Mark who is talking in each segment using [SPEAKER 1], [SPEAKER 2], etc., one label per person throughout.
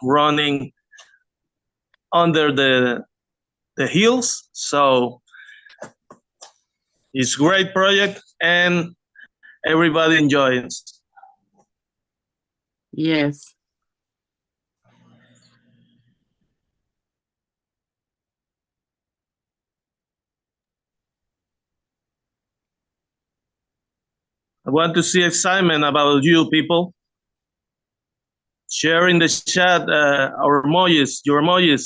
[SPEAKER 1] running under the hills. So it's great project and everybody enjoys.
[SPEAKER 2] Yes.
[SPEAKER 1] I want to see excitement about you people. Share in the chat our emojis, your emojis.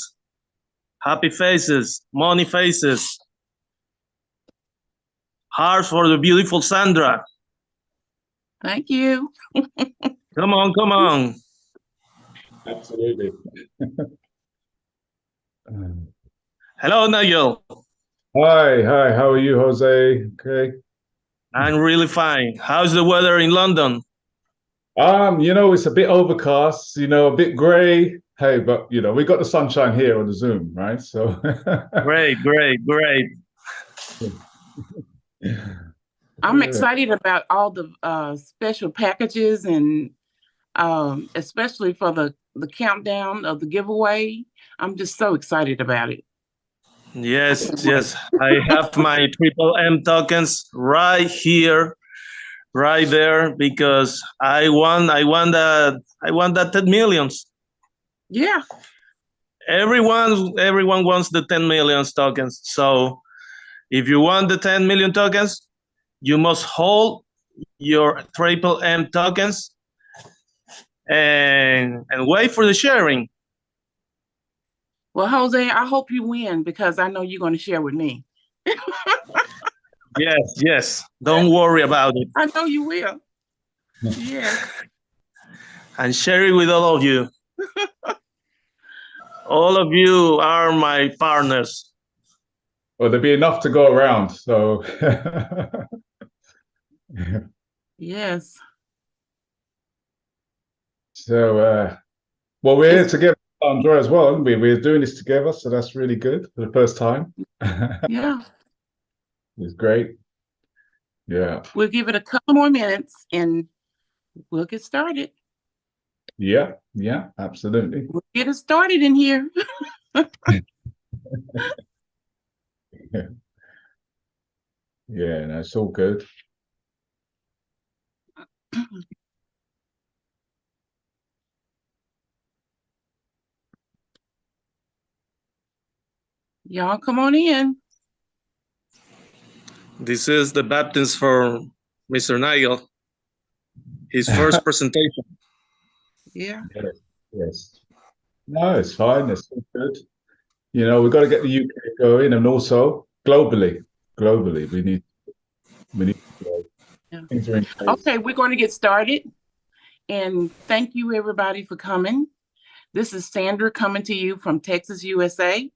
[SPEAKER 1] Happy faces, money faces. Hearts for the beautiful Sandra.
[SPEAKER 2] Thank you.
[SPEAKER 1] Come on, come on.
[SPEAKER 3] Absolutely.
[SPEAKER 1] Hello, Nigel.
[SPEAKER 3] Hi, how are you, Jose? Okay.
[SPEAKER 1] I'm really fine. How's the weather in London?
[SPEAKER 3] It's a bit overcast, a bit gray. Hey, but we got the sunshine here on the Zoom, right? So
[SPEAKER 1] Great.
[SPEAKER 2] I'm excited about all the special packages and especially for the countdown of the giveaway. I'm just so excited about it.
[SPEAKER 1] Yes. I have my triple M tokens right here, right there, because I want that 10 millions.
[SPEAKER 2] Yeah.
[SPEAKER 1] Everyone wants the 10 millions tokens. So if you want the 10 million tokens, you must hold your triple M tokens and wait for the sharing.
[SPEAKER 2] Well, Jose, I hope you win because I know you're going to share with me.
[SPEAKER 1] Yes. Don't worry about it.
[SPEAKER 2] I know you will. Yes.
[SPEAKER 1] And share it with all of you. All of you are my partners.
[SPEAKER 3] Well, there'll be enough to go around. So
[SPEAKER 2] yes.
[SPEAKER 3] So well, we're here together, Sandra, as well, aren't we? We're doing this together, so that's really good for the first time.
[SPEAKER 2] Yeah.
[SPEAKER 3] It's great. Yeah.
[SPEAKER 2] We'll give it a couple more minutes and we'll get started.
[SPEAKER 3] Yeah, absolutely.
[SPEAKER 2] We'll get it started in here.
[SPEAKER 3] Yeah, no, it's all good.
[SPEAKER 2] Y'all come on in.
[SPEAKER 1] This is the baptism for Mr. Nigel. His first presentation.
[SPEAKER 2] Yeah.
[SPEAKER 3] Yes. No, it's fine. It's all good. We've got to get the UK going, and also globally, we need to grow.
[SPEAKER 2] Yeah.
[SPEAKER 3] Things are in place.
[SPEAKER 2] Okay, we're going to get started. And thank you, everybody, for coming. This is Sandra coming to you from Texas, USA,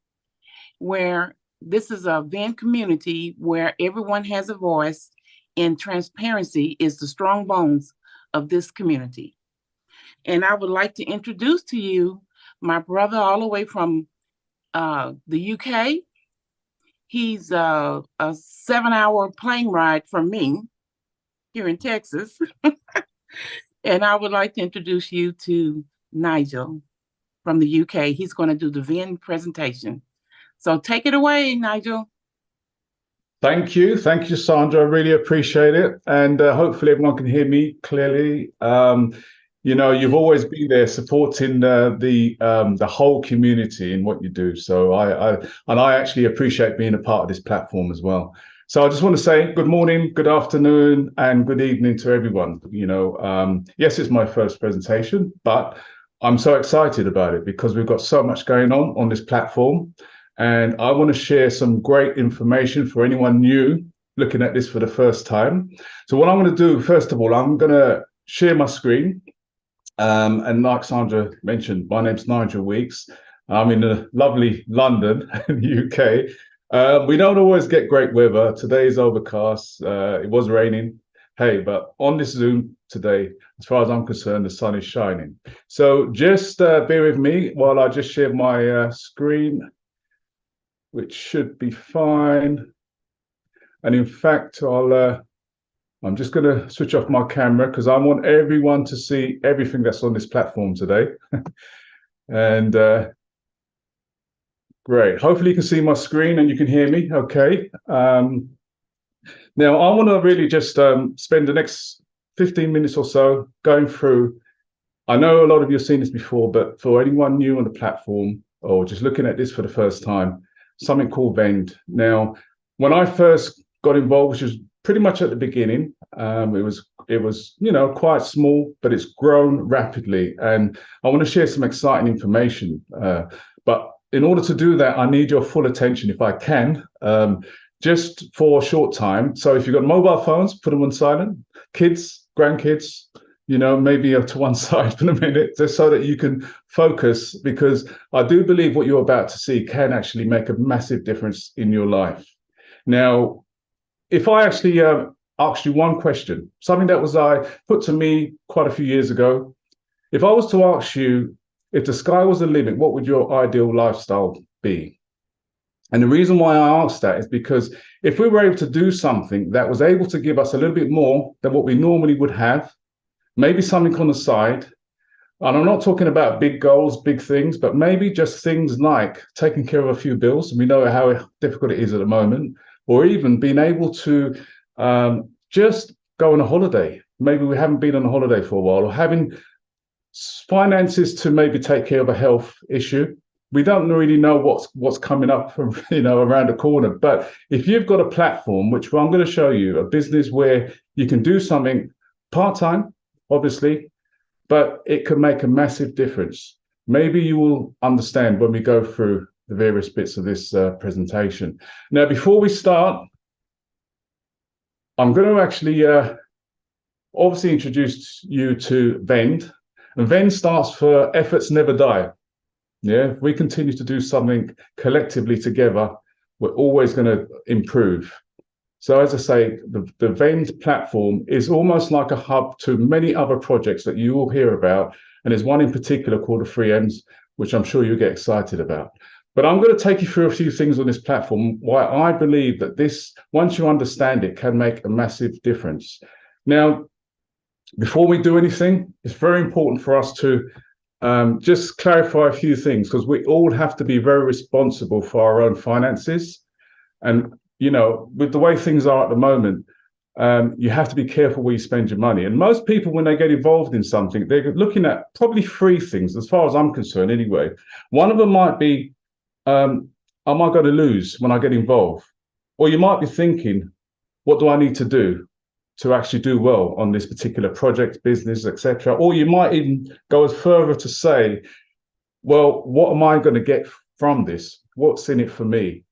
[SPEAKER 2] where this is a V.E.N.D community where everyone has a voice and transparency is the strong bones of this community. And I would like to introduce to you my brother all the way from the UK. He's a 7-hour plane ride from me here in Texas. And I would like to introduce you to Nigel from the UK. He's going to do the V.E.N.D presentation. So take it away, Nigel.
[SPEAKER 3] Thank you, Sandra. I really appreciate it, and hopefully everyone can hear me clearly. You've always been there supporting the whole community in what you do. So I actually appreciate being a part of this platform as well. So I just want to say good morning, good afternoon, and good evening to everyone. Yes, it's my first presentation, but I'm so excited about it because we've got so much going on this platform. And I want to share some great information for anyone new looking at this for the first time. So what I'm going to do, first of all, I'm going to share my screen. And like Sandra mentioned, my name's Nigel Weeks. I'm in the lovely London, UK. We don't always get great weather. Today is overcast. It was raining. Hey, but on this Zoom today, as far as I'm concerned, the sun is shining. So just bear with me while I just share my screen, which should be fine. And in fact, I'm just going to switch off my camera because I want everyone to see everything that's on this platform today. And great. Hopefully you can see my screen and you can hear me. Okay. Now I want to really just spend the next 15 minutes or so going through. I know a lot of you have seen this before, but for anyone new on the platform or just looking at this for the first time, something called V.E.N.D. Now, when I first got involved, which was pretty much at the beginning, it was quite small, but it's grown rapidly, and I want to share some exciting information. But in order to do that, I need your full attention, if I can, just for a short time. So if you've got mobile phones, put them on silent. Kids, grandkids, maybe to one side for a minute, just so that you can focus, because I do believe what you're about to see can actually make a massive difference in your life. Now, if I actually asked you one question, something that was put to me quite a few years ago, if I was to ask you, if the sky was the limit, what would your ideal lifestyle be? And the reason why I asked that is because if we were able to do something that was able to give us a little bit more than what we normally would have, maybe something on the side, and I'm not talking about big goals, big things, but maybe just things like taking care of a few bills, and we know how difficult it is at the moment, or even being able to just go on a holiday. Maybe we haven't been on a holiday for a while, or having finances to maybe take care of a health issue. We don't really know what's coming up from around the corner. But if you've got a platform, which I'm going to show you, a business where you can do something part-time, obviously, but it can make a massive difference. Maybe you will understand when we go through the various bits of this presentation. Now, before we start, I'm going to actually obviously introduce you to V.E.N.D. And V.E.N.D stands for Efforts Never Die. Yeah, if we continue to do something collectively together, we're always going to improve. So as I say, the V.E.N.D platform is almost like a hub to many other projects that you will hear about. And there's one in particular called the 3Ms, which I'm sure you'll get excited about. But I'm going to take you through a few things on this platform, why I believe that this, once you understand it, can make a massive difference. Now, before we do anything, it's very important for us to just clarify a few things, because we all have to be very responsible for our own finances. And with the way things are at the moment, you have to be careful where you spend your money. And most people, when they get involved in something, they're looking at probably three things, as far as I'm concerned anyway. One of them might be, am I going to lose when I get involved? Or you might be thinking, what do I need to do to actually do well on this particular project, business, etc.? Or you might even go as further to say, well, what am I going to get from this? What's in it for me?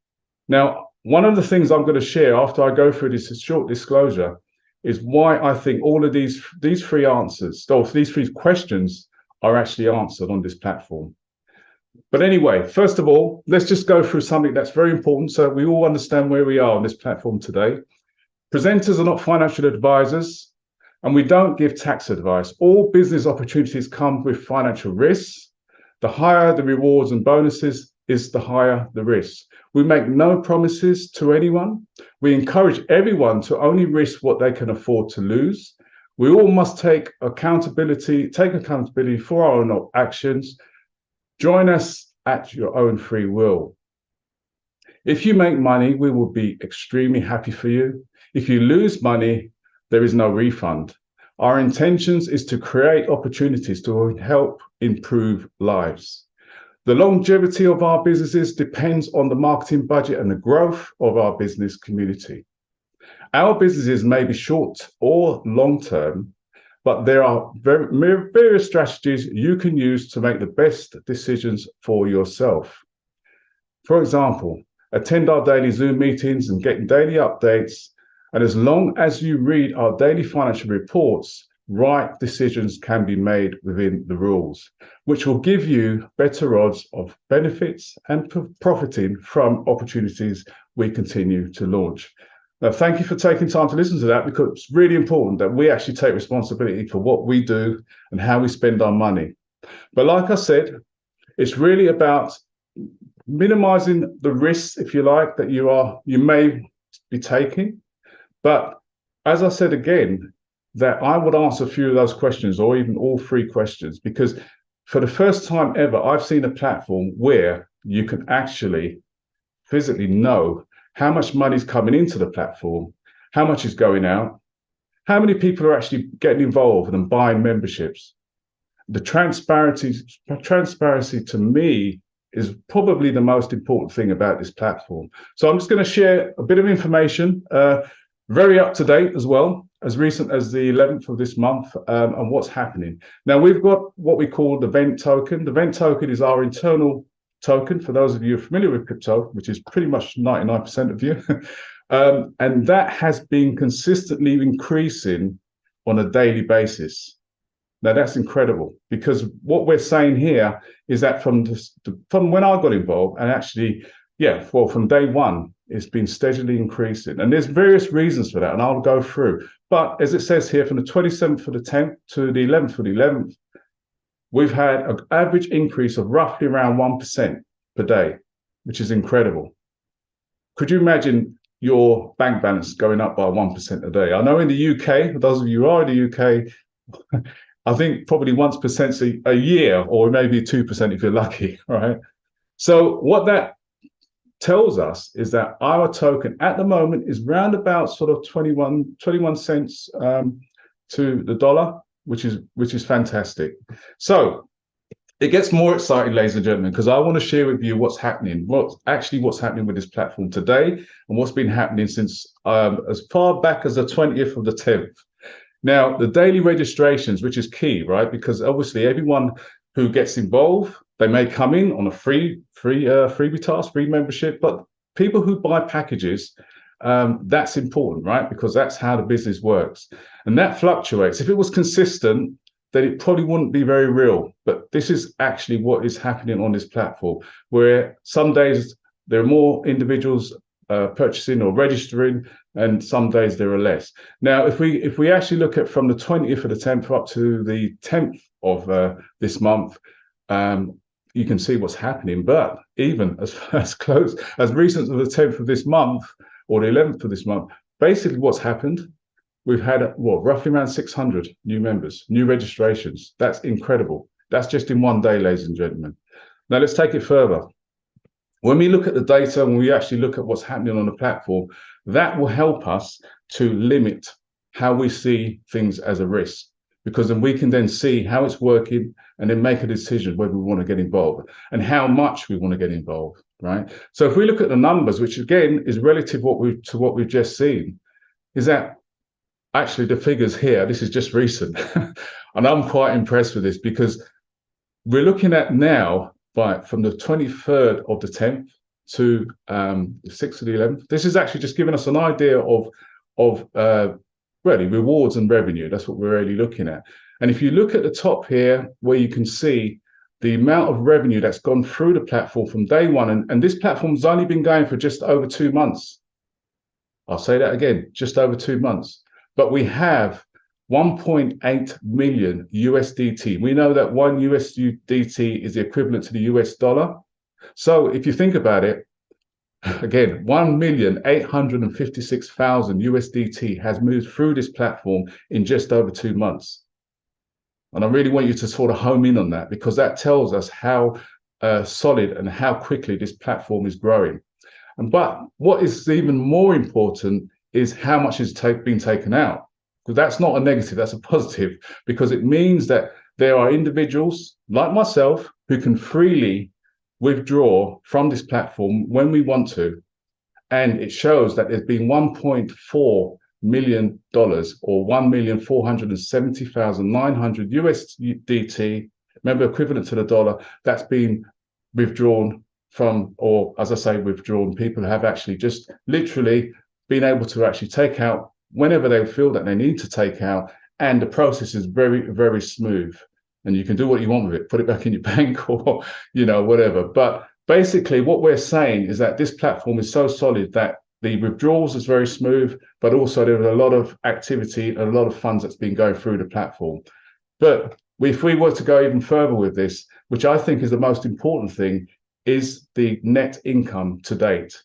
[SPEAKER 3] Now, one of the things I'm going to share after I go through this short disclosure is why I think all of these three answers, or these three questions, are actually answered on this platform. But anyway, first of all, let's just go through something that's very important so we all understand where we are on this platform today. Presenters are not financial advisors, and we don't give tax advice. All business opportunities come with financial risks. The higher the rewards and bonuses is, the higher the risk. We make no promises to anyone. We encourage everyone to only risk what they can afford to lose. We all must take accountability for our own actions. Join us at your own free will. If you make money, we will be extremely happy for you. If you lose money, there is no refund. Our intentions is to create opportunities to help improve lives. The longevity of our businesses depends on the marketing budget and the growth of our business community. Our businesses may be short or long term, but there are various strategies you can use to make the best decisions for yourself. For example, attend our daily Zoom meetings and get daily updates. And as long as you read our daily financial reports, right decisions can be made within the rules, which will give you better odds of benefits and profiting from opportunities we continue to launch. Now, thank you for taking time to listen to that, because it's really important that we actually take responsibility for what we do and how we spend our money. But like I said, it's really about minimizing the risks, if you like, that you may be taking. But as I said again, that I would answer a few of those questions, or even all three questions, because for the first time ever, I've seen a platform where you can actually physically know how much money is coming into the platform, how much is going out, how many people are actually getting involved and buying memberships. The transparency to me is probably the most important thing about this platform. So I'm just going to share a bit of information, very up to date as well, as recent as the 11th of this month, and what's happening. Now, we've got what we call the V.E.N.D token. The V.E.N.D token is our internal token, for those of you familiar with crypto, which is pretty much 99% of you. And that has been consistently increasing on a daily basis. Now, that's incredible, because what we're saying here is that from when I got involved, and actually, yeah, well, from day one, it's been steadily increasing. And there's various reasons for that, and I'll go through. But as it says here, from the 27th for the 10th to the 11th for the 11th, we've had an average increase of roughly around 1% per day, which is incredible. Could you imagine your bank balance going up by 1% a day? I know in the UK, for those of you who are in the UK, I think probably 1% a year, or maybe 2% if you're lucky, right? So what that tells us is that our token at the moment is round about sort of 21 cents to the dollar, which is fantastic. So it gets more exciting, ladies and gentlemen, because I want to share with you what's happening, what's happening with this platform today, and what's been happening since as far back as the 20th of the 10th. Now, the daily registrations, which is key, right? Because obviously everyone who gets involved, they may come in on a freebie task, free membership, but people who buy packages, that's important, right? Because that's how the business works. And that fluctuates. If it was consistent, then it probably wouldn't be very real. But this is actually what is happening on this platform, where some days there are more individuals purchasing or registering, and some days there are less. Now, if we actually look at from the 20th of the 10th up to the 10th of this month, you can see what's happening. But even as close as recent as the 10th of this month or the 11th of this month, basically what's happened, we've had roughly around 600 new members, new registrations. That's incredible. That's just in one day, ladies and gentlemen. Now let's take it further. When we look at the data, when we actually look at what's happening on the platform, that will help us to limit how we see things as a risk, because then we can then see how it's working and then make a decision whether we want to get involved and how much we want to get involved, right? So if we look at the numbers, which again is relative to what we've just seen, is that actually the figures here, this is just recent, and I'm quite impressed with this, because we're looking at now, from the 23rd of the 10th to the 6th of the 11th. This is actually just giving us an idea of really rewards and revenue. That's what we're really looking at. And if you look at the top here, where you can see the amount of revenue that's gone through the platform from day one, and this platform's only been going for just over 2 months. I'll say that again, just over 2 months. But we have 1.8 million USDT. We know that one USDT is the equivalent to the US dollar. So if you think about it, again, 1,856,000 USDT has moved through this platform in just over 2 months. And I really want you to sort of home in on that, because that tells us how solid and how quickly this platform is growing. But what is even more important is how much has been taken out. Because that's not a negative, that's a positive, because it means that there are individuals like myself who can freely withdraw from this platform when we want to. And it shows that there's been $1.4 million or 1,470,900 USDT, remember equivalent to the dollar, that's been withdrawn from, or as I say, withdrawn. People have actually just literally been able to actually take out whenever they feel that they need to take out, and the process is very, very smooth. And you can do what you want with it, put it back in your bank or, whatever. But basically what we're saying is that this platform is so solid that the withdrawals is very smooth, but also there are a lot of activity and a lot of funds that's been going through the platform. But if we were to go even further with this, which I think is the most important thing, is the net income to date,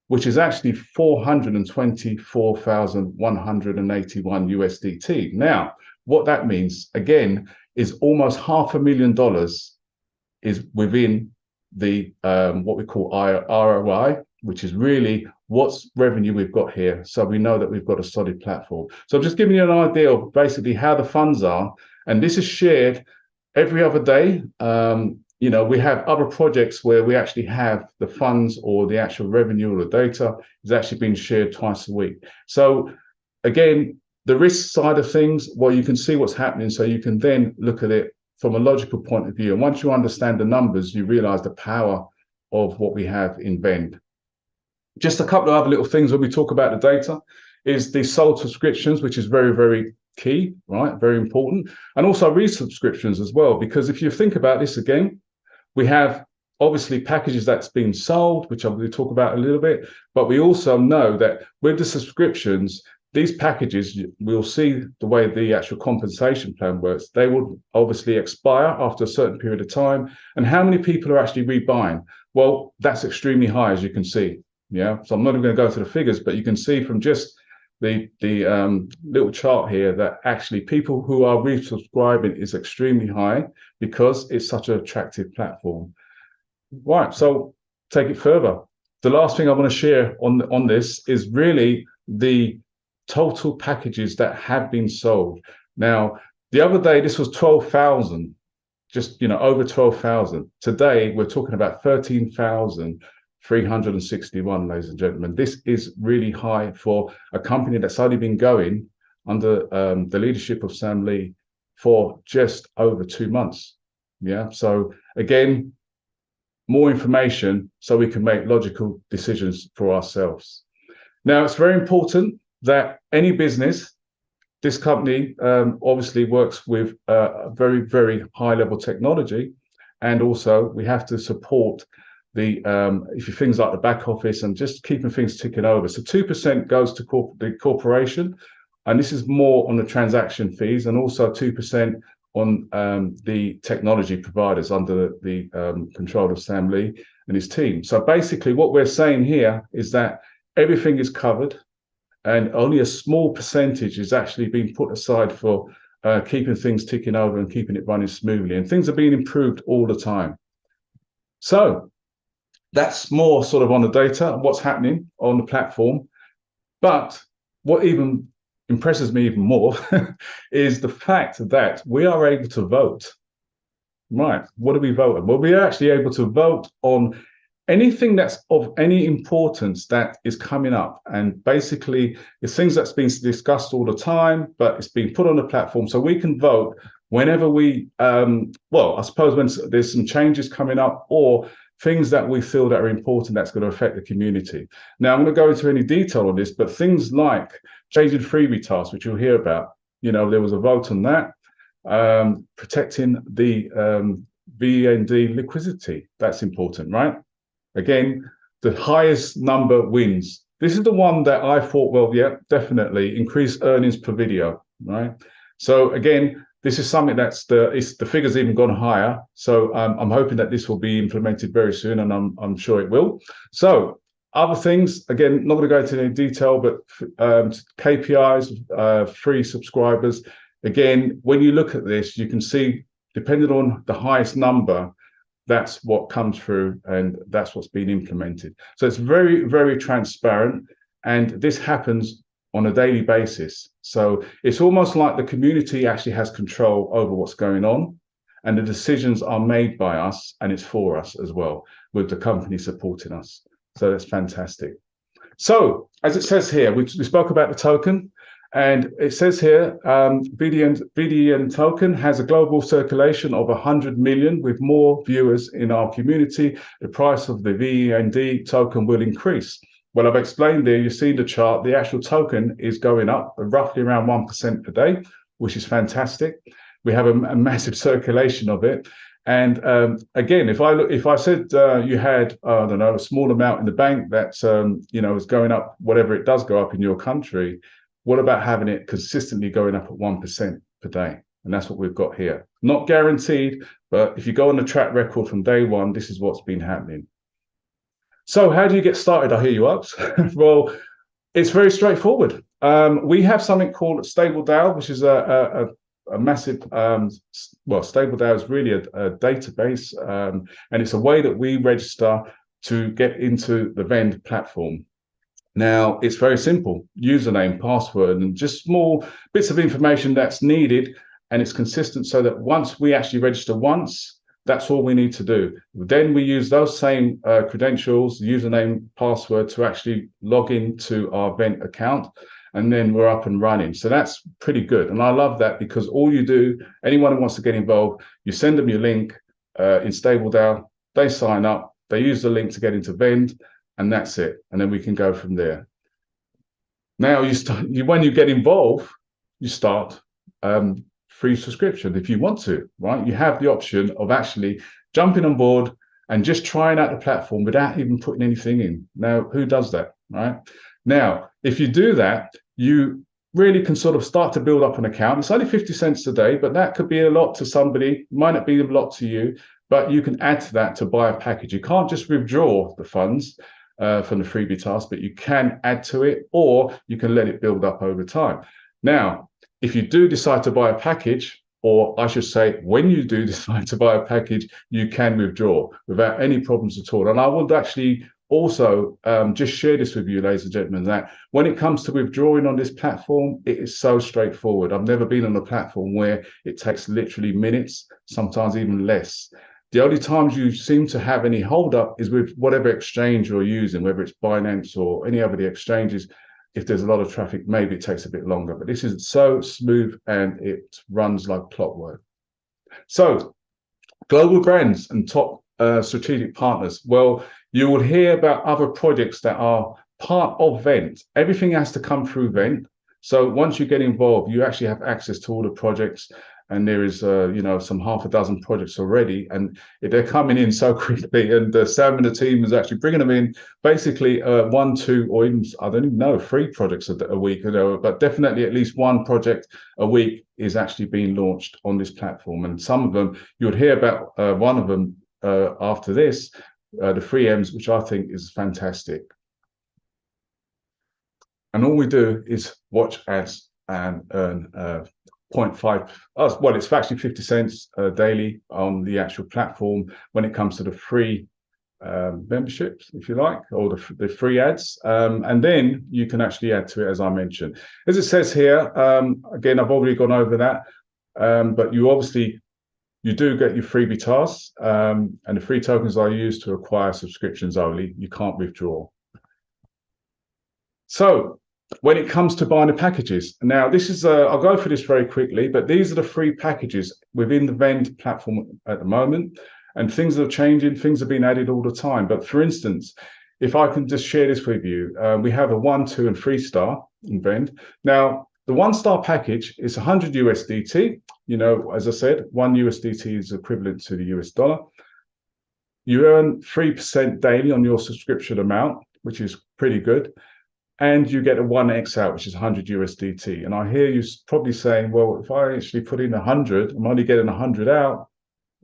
[SPEAKER 3] which is actually 424,181 USDT. Now, what that means, again, is almost $500,000 is within the what we call ROI, which is really what's revenue we've got here. So we know that we've got a solid platform. So I'm just giving you an idea of basically how the funds are. And this is shared every other day. You know, we have other projects where we actually have the funds or the actual revenue or the data is actually being shared twice a week. So again, the risk side of things, well, you can see what's happening. So you can then look at it from a logical point of view. And once you understand the numbers, you realize the power of what we have in V.E.N.D. Just a couple of other little things when we talk about the data is the sold subscriptions, which is very, very key, right? Very important. And also resubscriptions as well, because if you think about this again, we have obviously packages that's been sold, which I will talk about a little bit, but we also know that with the subscriptions, these packages, we'll see the way the actual compensation plan works. They will obviously expire after a certain period of time. And how many people are actually rebuying? Well, that's extremely high, as you can see. Yeah, so I'm not even going to go to the figures, but you can see from just the little chart here that actually people who are resubscribing is extremely high because it's such an attractive platform. Right, so take it further. The last thing I want to share on this is really the total packages that have been sold. Now, the other day, this was 12,000, just, you know, over 12,000. Today, we're talking about 13,361, ladies and gentlemen. This is really high for a company that's only been going under the leadership of Sam Lee for just over 2 months. Yeah, so again, more information so we can make logical decisions for ourselves. Now, it's very important that any business, this company obviously works with a very, very high level technology. And also we have to support the things like the back office and just keeping things ticking over. So 2% goes to the corporation, and this is more on the transaction fees, and also 2% on the technology providers under the control of Sam Lee and his team. So basically what we're saying here is that everything is covered, and only a small percentage is actually being put aside for keeping things ticking over and keeping it running smoothly. And things are being improved all the time. So that's more sort of on the data and what's happening on the platform. But what even impresses me even more is the fact that we are able to vote. Right, what do we vote on? Well, we are actually able to vote on anything that's of any importance that is coming up. And basically, it's things that's been discussed all the time, but it's been put on the platform. So we can vote whenever we, well, I suppose when there's some changes coming up or things that we feel that are important that's going to affect the community. Now, I'm going to go into any detail on this, but things like changing freebie tasks, which you'll hear about, you know, there was a vote on that. Protecting the V.E.N.D liquidity, that's important, right? Again, the highest number wins. This is the one that I thought, well, yeah, definitely increase earnings per video, right? So again, this is something that's the figure's even gone higher. So I'm hoping that this will be implemented very soon, and I'm sure it will. So other things, again, not going to go into any detail, but KPIs, free subscribers. Again, when you look at this, you can see, depending on the highest number, that's what comes through and that's what's been implemented. So it's very, very transparent, and this happens on a daily basis. So it's almost like the community actually has control over what's going on, and the decisions are made by us, and it's for us as well, with the company supporting us. So that's fantastic. So as it says here, we spoke about the token. And it says here, V.E.N.D token has a global circulation of 100 million. With more viewers in our community, the price of the V.E.N.D token will increase. Well, I've explained there, you see the chart, the actual token is going up roughly around 1% per day, which is fantastic. We have a massive circulation of it. And again, if I said you had, I don't know, a small amount in the bank that's, you know, is going up, whatever it does go up in your country, what about having it consistently going up at 1% per day? And that's what we've got here. Not guaranteed, but if you go on the track record from day one, this is what's been happening. So how do you get started? I hear you ask. Well, it's very straightforward. We have something called Stable DAO, which is a a massive, well, StableDAO is really a database, and it's a way that we register to get into the V.E.N.D platform. Now, it's very simple, username, password, and just small bits of information that's needed, and it's consistent so that once we actually register once, that's all we need to do. Then we use those same credentials, username, password to actually log into our V.E.N.D account, and then we're up and running. So that's pretty good. And I love that because all you do, anyone who wants to get involved, you send them your link in StableDAO, they sign up, they use the link to get into V.E.N.D, and that's it. And then we can go from there. Now, when you get involved, you start free subscription if you want to, right? You have the option of actually jumping on board and just trying out the platform without even putting anything in. Now, who does that, right? Now, if you do that, you really can sort of start to build up an account. It's only 50 cents a day, but that could be a lot to somebody, might not be a lot to you, but you can add to that to buy a package. You can't just withdraw the funds from the freebie task, but you can add to it, or you can let it build up over time. Now, if you do decide to buy a package, or I should say, when you do decide to buy a package, you can withdraw without any problems at all. And I would actually also just share this with you, ladies and gentlemen, that when it comes to withdrawing on this platform, it is so straightforward. I've never been on a platform where it takes literally minutes, sometimes even less. The only times you seem to have any hold up is with whatever exchange you're using, whether it's Binance or any other of the exchanges. If there's a lot of traffic, maybe it takes a bit longer, but this is so smooth and it runs like clockwork. So global brands and top strategic partners. Well, you will hear about other projects that are part of V.E.N.D. Everything has to come through V.E.N.D. So once you get involved, you actually have access to all the projects. And there is, some half a dozen projects already, and they're coming in so quickly. And Sam and the team is actually bringing them in, basically 1, 2, or even, I don't even know, 3 projects a week, but definitely at least 1 project a week is actually being launched on this platform. And some of them, you'll hear about one of them after this, the V.E.N.Ds, which I think is fantastic. And all we do is watch ads and earn 0.5, well, it's actually 50 cents daily on the actual platform when it comes to the free memberships, if you like, or the free ads. And then you can actually add to it, as I mentioned. As it says here, again, I've already gone over that, but you do get your freebie tasks, and the free tokens are used to acquire subscriptions only. You can't withdraw. So when it comes to buying the packages, now this is, I'll go through this very quickly, but these are the free packages within the V.E.N.D platform at the moment, and things are changing, things are being added all the time. But for instance, if I can just share this with you, we have a 1, 2, and 3 star in V.E.N.D. Now, the 1-star package is 100 USDT. As I said, 1 USDT is equivalent to the US dollar. You earn 3% daily on your subscription amount, which is pretty good. And you get a 1x out, which is 100 USDT. And I hear you probably saying, well, if I actually put in 100, I'm only getting 100 out.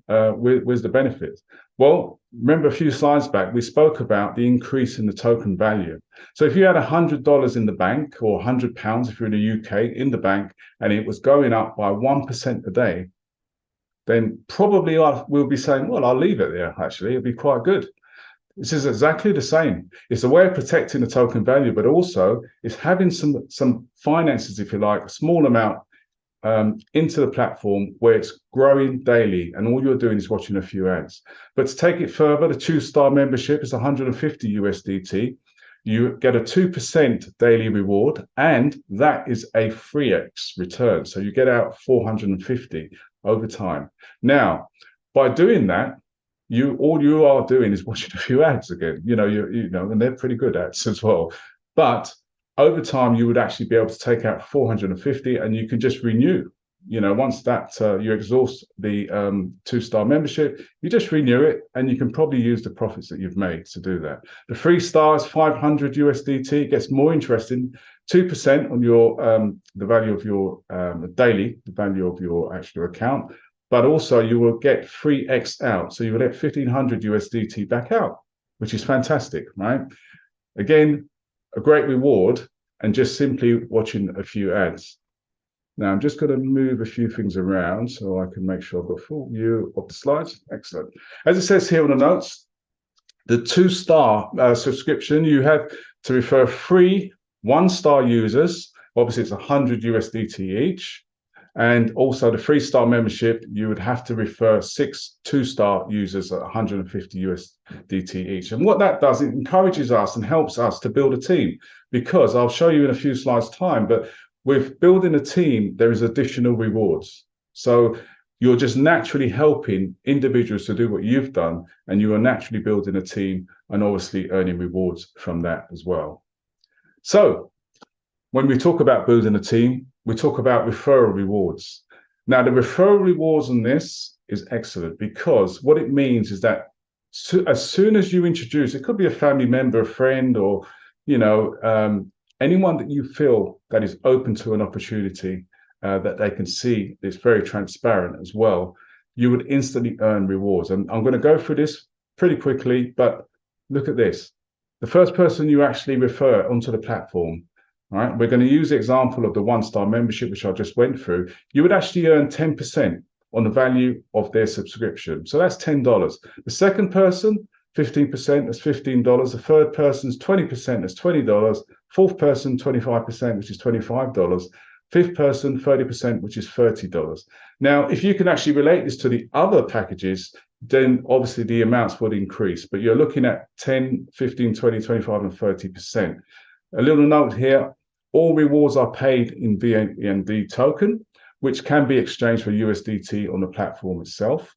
[SPEAKER 3] Where's the benefit? Well, remember a few slides back, we spoke about the increase in the token value. So if you had $100 in the bank, or £100 if you're in the UK in the bank, and it was going up by 1% a day, then probably we'll be saying, well, I'll leave it there, actually. It'd be quite good. This is exactly the same. It's a way of protecting the token value, but also it's having some finances, if you like, a small amount into the platform where it's growing daily, and all you're doing is watching a few ads. But to take it further, the 2-star membership is 150 USDT. You get a 2% daily reward, and that is a 3x return. So you get out 450 over time. Now, by doing that, all you are doing is watching a few ads again, and they're pretty good ads as well. But over time, you would actually be able to take out 450, and you can just renew. Once that you exhaust the 2-star membership, you just renew it, and you can probably use the profits that you've made to do that. The 3 stars, 500 USDT. It gets more interesting. 2% on your the value of your daily, the value of your actual account. But also you will get 3x out. So you will get 1,500 USDT back out, which is fantastic, right? Again, a great reward, and just simply watching a few ads. Now, I'm just going to move a few things around so I can make sure I've got full view of the slides. Excellent. As it says here on the notes, the 2-star subscription, you have to refer free 1-star users. Obviously, it's 100 USDT each. And also the 3-star membership, you would have to refer 6 2-star users at 150 USDT each. And what that does, it encourages us and helps us to build a team, because I'll show you in a few slides' time, but with building a team, there is additional rewards. So you're just naturally helping individuals to do what you've done, and you are naturally building a team and obviously earning rewards from that as well. So when we talk about building a team, we talk about referral rewards. Now, the referral rewards on this is excellent, because what it means is that as soon as you introduce, it could be a family member, a friend, or anyone that you feel that is open to an opportunity that they can see, it's very transparent as well, you would instantly earn rewards. And I'm going to go through this pretty quickly, but look at this. The first person you actually refer onto the platform, right? We're going to use the example of the 1-star membership, which I just went through. You would actually earn 10% on the value of their subscription. So that's $10. The second person, 15%, that's $15. The third person's 20%, that's $20. Fourth person, 25%, which is $25. Fifth person, 30%, which is $30. Now, if you can actually relate this to the other packages, then obviously the amounts would increase, but you're looking at 10, 15, 20, 25, and 30%. A little note here, all rewards are paid in V.E.N.D token, which can be exchanged for USDT on the platform itself.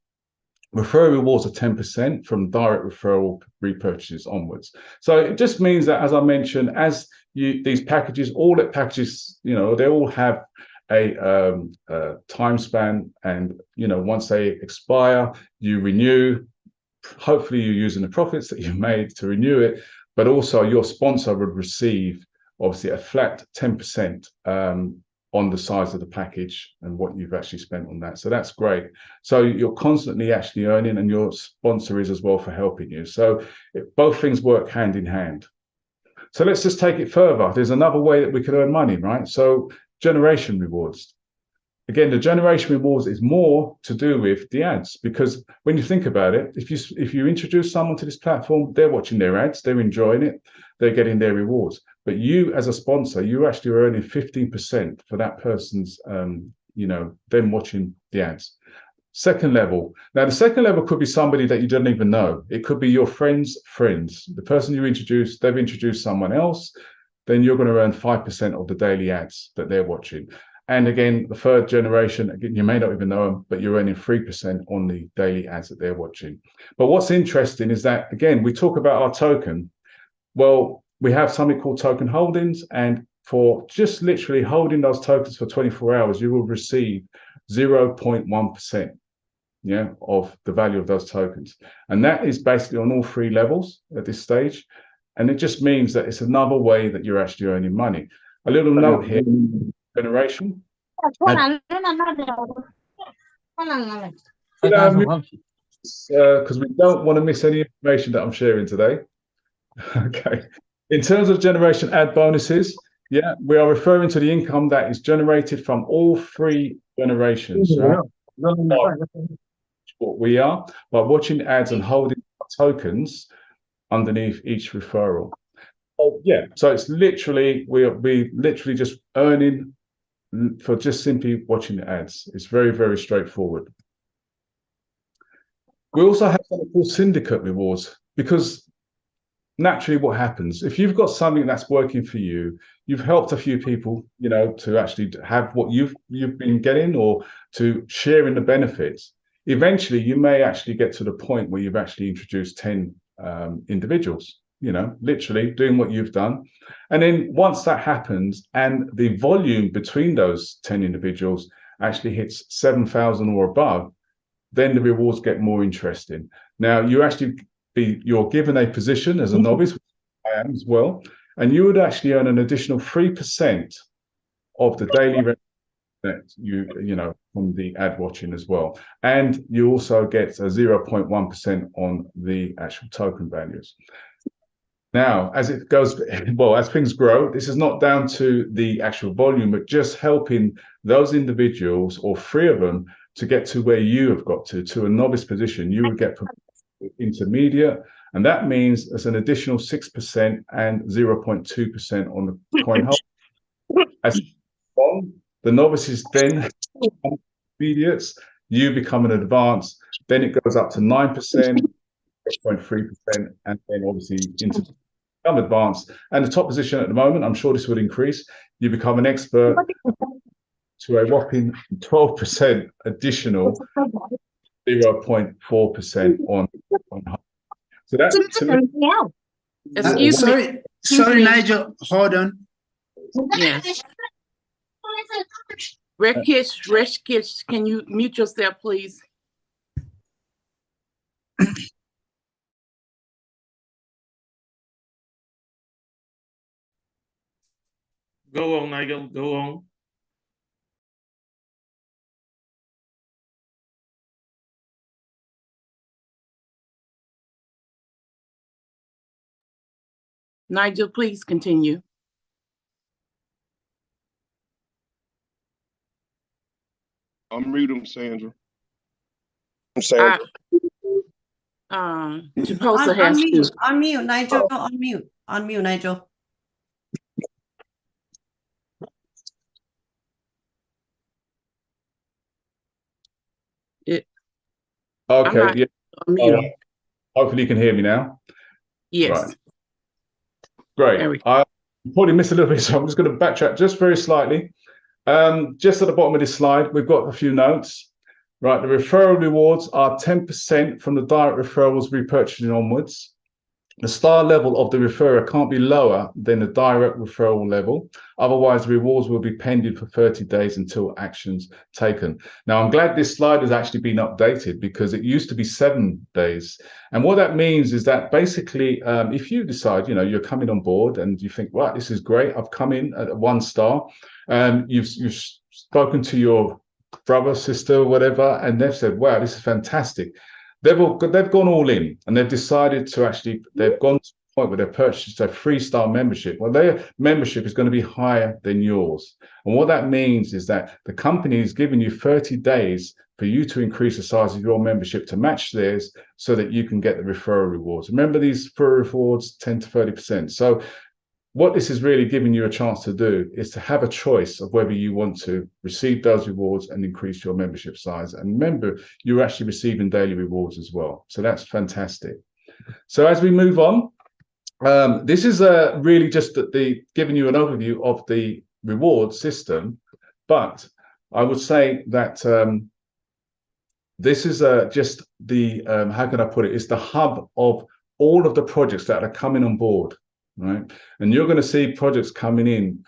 [SPEAKER 3] Referral rewards are 10% from direct referral repurchases onwards. So it just means that, as I mentioned, as these packages, all the packages, they all have a time span, and once they expire, you renew. Hopefully, you're using the profits that you've made to renew it, but also your sponsor would receive obviously a flat 10% on the size of the package and what you've actually spent on that. So that's great. So you're constantly actually earning, and your sponsor is as well for helping you. So both things work hand in hand. So let's just take it further. There's another way that we can earn money, right? So generation rewards. Again, the generation rewards is more to do with the ads, because when you think about it, if you introduce someone to this platform, they're watching their ads, they're enjoying it, they're getting their rewards. But you, as a sponsor, you're actually earning 15% for that person's, them watching the ads. Second level. Now, the second level could be somebody that you don't even know. It could be your friend's friends. The person you introduce, they've introduced someone else, then you're going to earn 5% of the daily ads that they're watching. And again, the third generation, again, you may not even know them, but you're earning 3% on the daily ads that they're watching. But what's interesting is that, again, we talk about our token. Well, we have something called token holdings, and for just literally holding those tokens for 24 hours, you will receive 0.1%, of the value of those tokens. And that is basically on all 3 levels at this stage. And it just means that it's another way that you're actually earning money. A little note here, generation. Because we don't want to miss any information that I'm sharing today. Okay. In terms of generation ad bonuses, we are referring to the income that is generated from all 3 generations. Right? What we are by watching ads and holding tokens underneath each referral. So it's literally we literally just earning for just simply watching the ads. It's very, very straightforward. We also have something called syndicate rewards, because naturally what happens if you've got something that's working for you, you've helped a few people, to actually have what you've been getting, or to share in the benefits. Eventually, you may actually get to the point where you've actually introduced 10 individuals, literally doing what you've done. And then once that happens, and the volume between those 10 individuals actually hits 7,000 or above, then the rewards get more interesting. Now, you're given a position as a novice, which I am as well, and you would actually earn an additional 3% of the daily revenue that you from the ad watching as well. And you also get a 0.1% on the actual token values. Now, as things grow, this is not down to the actual volume, but just helping those individuals, or 3 of them, to get to where you have got to a novice position, you would get intermediate, and that means it's an additional 6% and 0.2% on the coin hold. As the novices then intermediates, you become an advanced, then it goes up to 9%, 0.3%, and then obviously into become advanced. And the top position at the moment, I'm sure this would increase, you become an expert to a whopping 12% additional 0.4% on. So that to me,
[SPEAKER 4] Sorry, Nigel, hold on.
[SPEAKER 2] Yes. Resh, can you mute yourself, please?
[SPEAKER 1] Go on, Nigel, go on.
[SPEAKER 2] Nigel, please continue.
[SPEAKER 5] Unmute him, Sandra.
[SPEAKER 2] Japosa has to.
[SPEAKER 6] Unmute, Nigel, unmute, Nigel.
[SPEAKER 3] okay, yeah.
[SPEAKER 2] Unmute.
[SPEAKER 3] Hopefully you can hear me now.
[SPEAKER 2] Yes.
[SPEAKER 3] Right. Great. I probably missed a little bit, so I'm just going to backtrack just very slightly. Just at the bottom of this slide, we've got a few notes. Right, the referral rewards are 10% from the direct referrals repurchasing onwards. The star level of the referrer can't be lower than the direct referral level. Otherwise, the rewards will be pending for 30 days until actions taken. Now, I'm glad this slide has actually been updated because it used to be 7 days. And what that means is that basically, if you decide, you're coming on board and you think, right, this is great, I've come in at 1 star, you've spoken to your brother, sister, whatever, and they've said, wow, this is fantastic. They've gone all in, and they've decided to they've gone to the point where they've purchased a 3-star membership. Well, their membership is going to be higher than yours. And what that means is that the company is giving you 30 days for you to increase the size of your membership to match theirs so that you can get the referral rewards. Remember, these referral rewards 10 to 30%. So what this is really giving you a chance to do is to have a choice of whether you want to receive those rewards and increase your membership size. And remember, you're actually receiving daily rewards as well. So that's fantastic. So as we move on, this is really just giving you an overview of the reward system. But I would say that this is just the, how can I put it? It's the hub of all of the projects that are coming on board. Right, and you're going to see projects coming in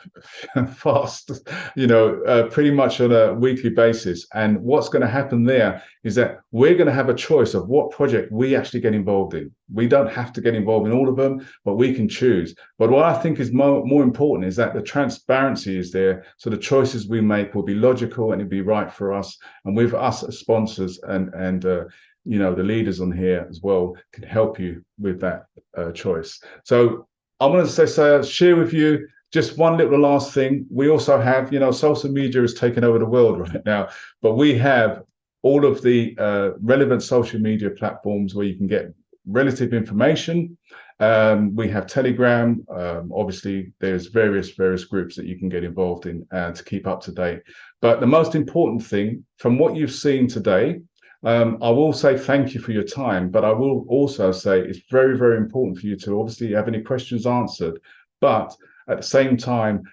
[SPEAKER 3] fast, pretty much on a weekly basis. And what's going to happen there is that we're going to have a choice of what project we actually get involved in. We don't have to get involved in all of them, but we can choose. But what I think is more important is that the transparency is there, so the choices we make will be logical and it'll be right for us. And with us as sponsors and the leaders on here as well can help you with that choice. So I want to share with you just one little last thing. We also have, social media is taking over the world right now, but we have all of the relevant social media platforms where you can get relative information. We have Telegram. Obviously, there's various groups that you can get involved in to keep up to date. But the most important thing from what you've seen today, I will say thank you for your time, but I will also say it's very, very important for you to obviously have any questions answered. But at the same time,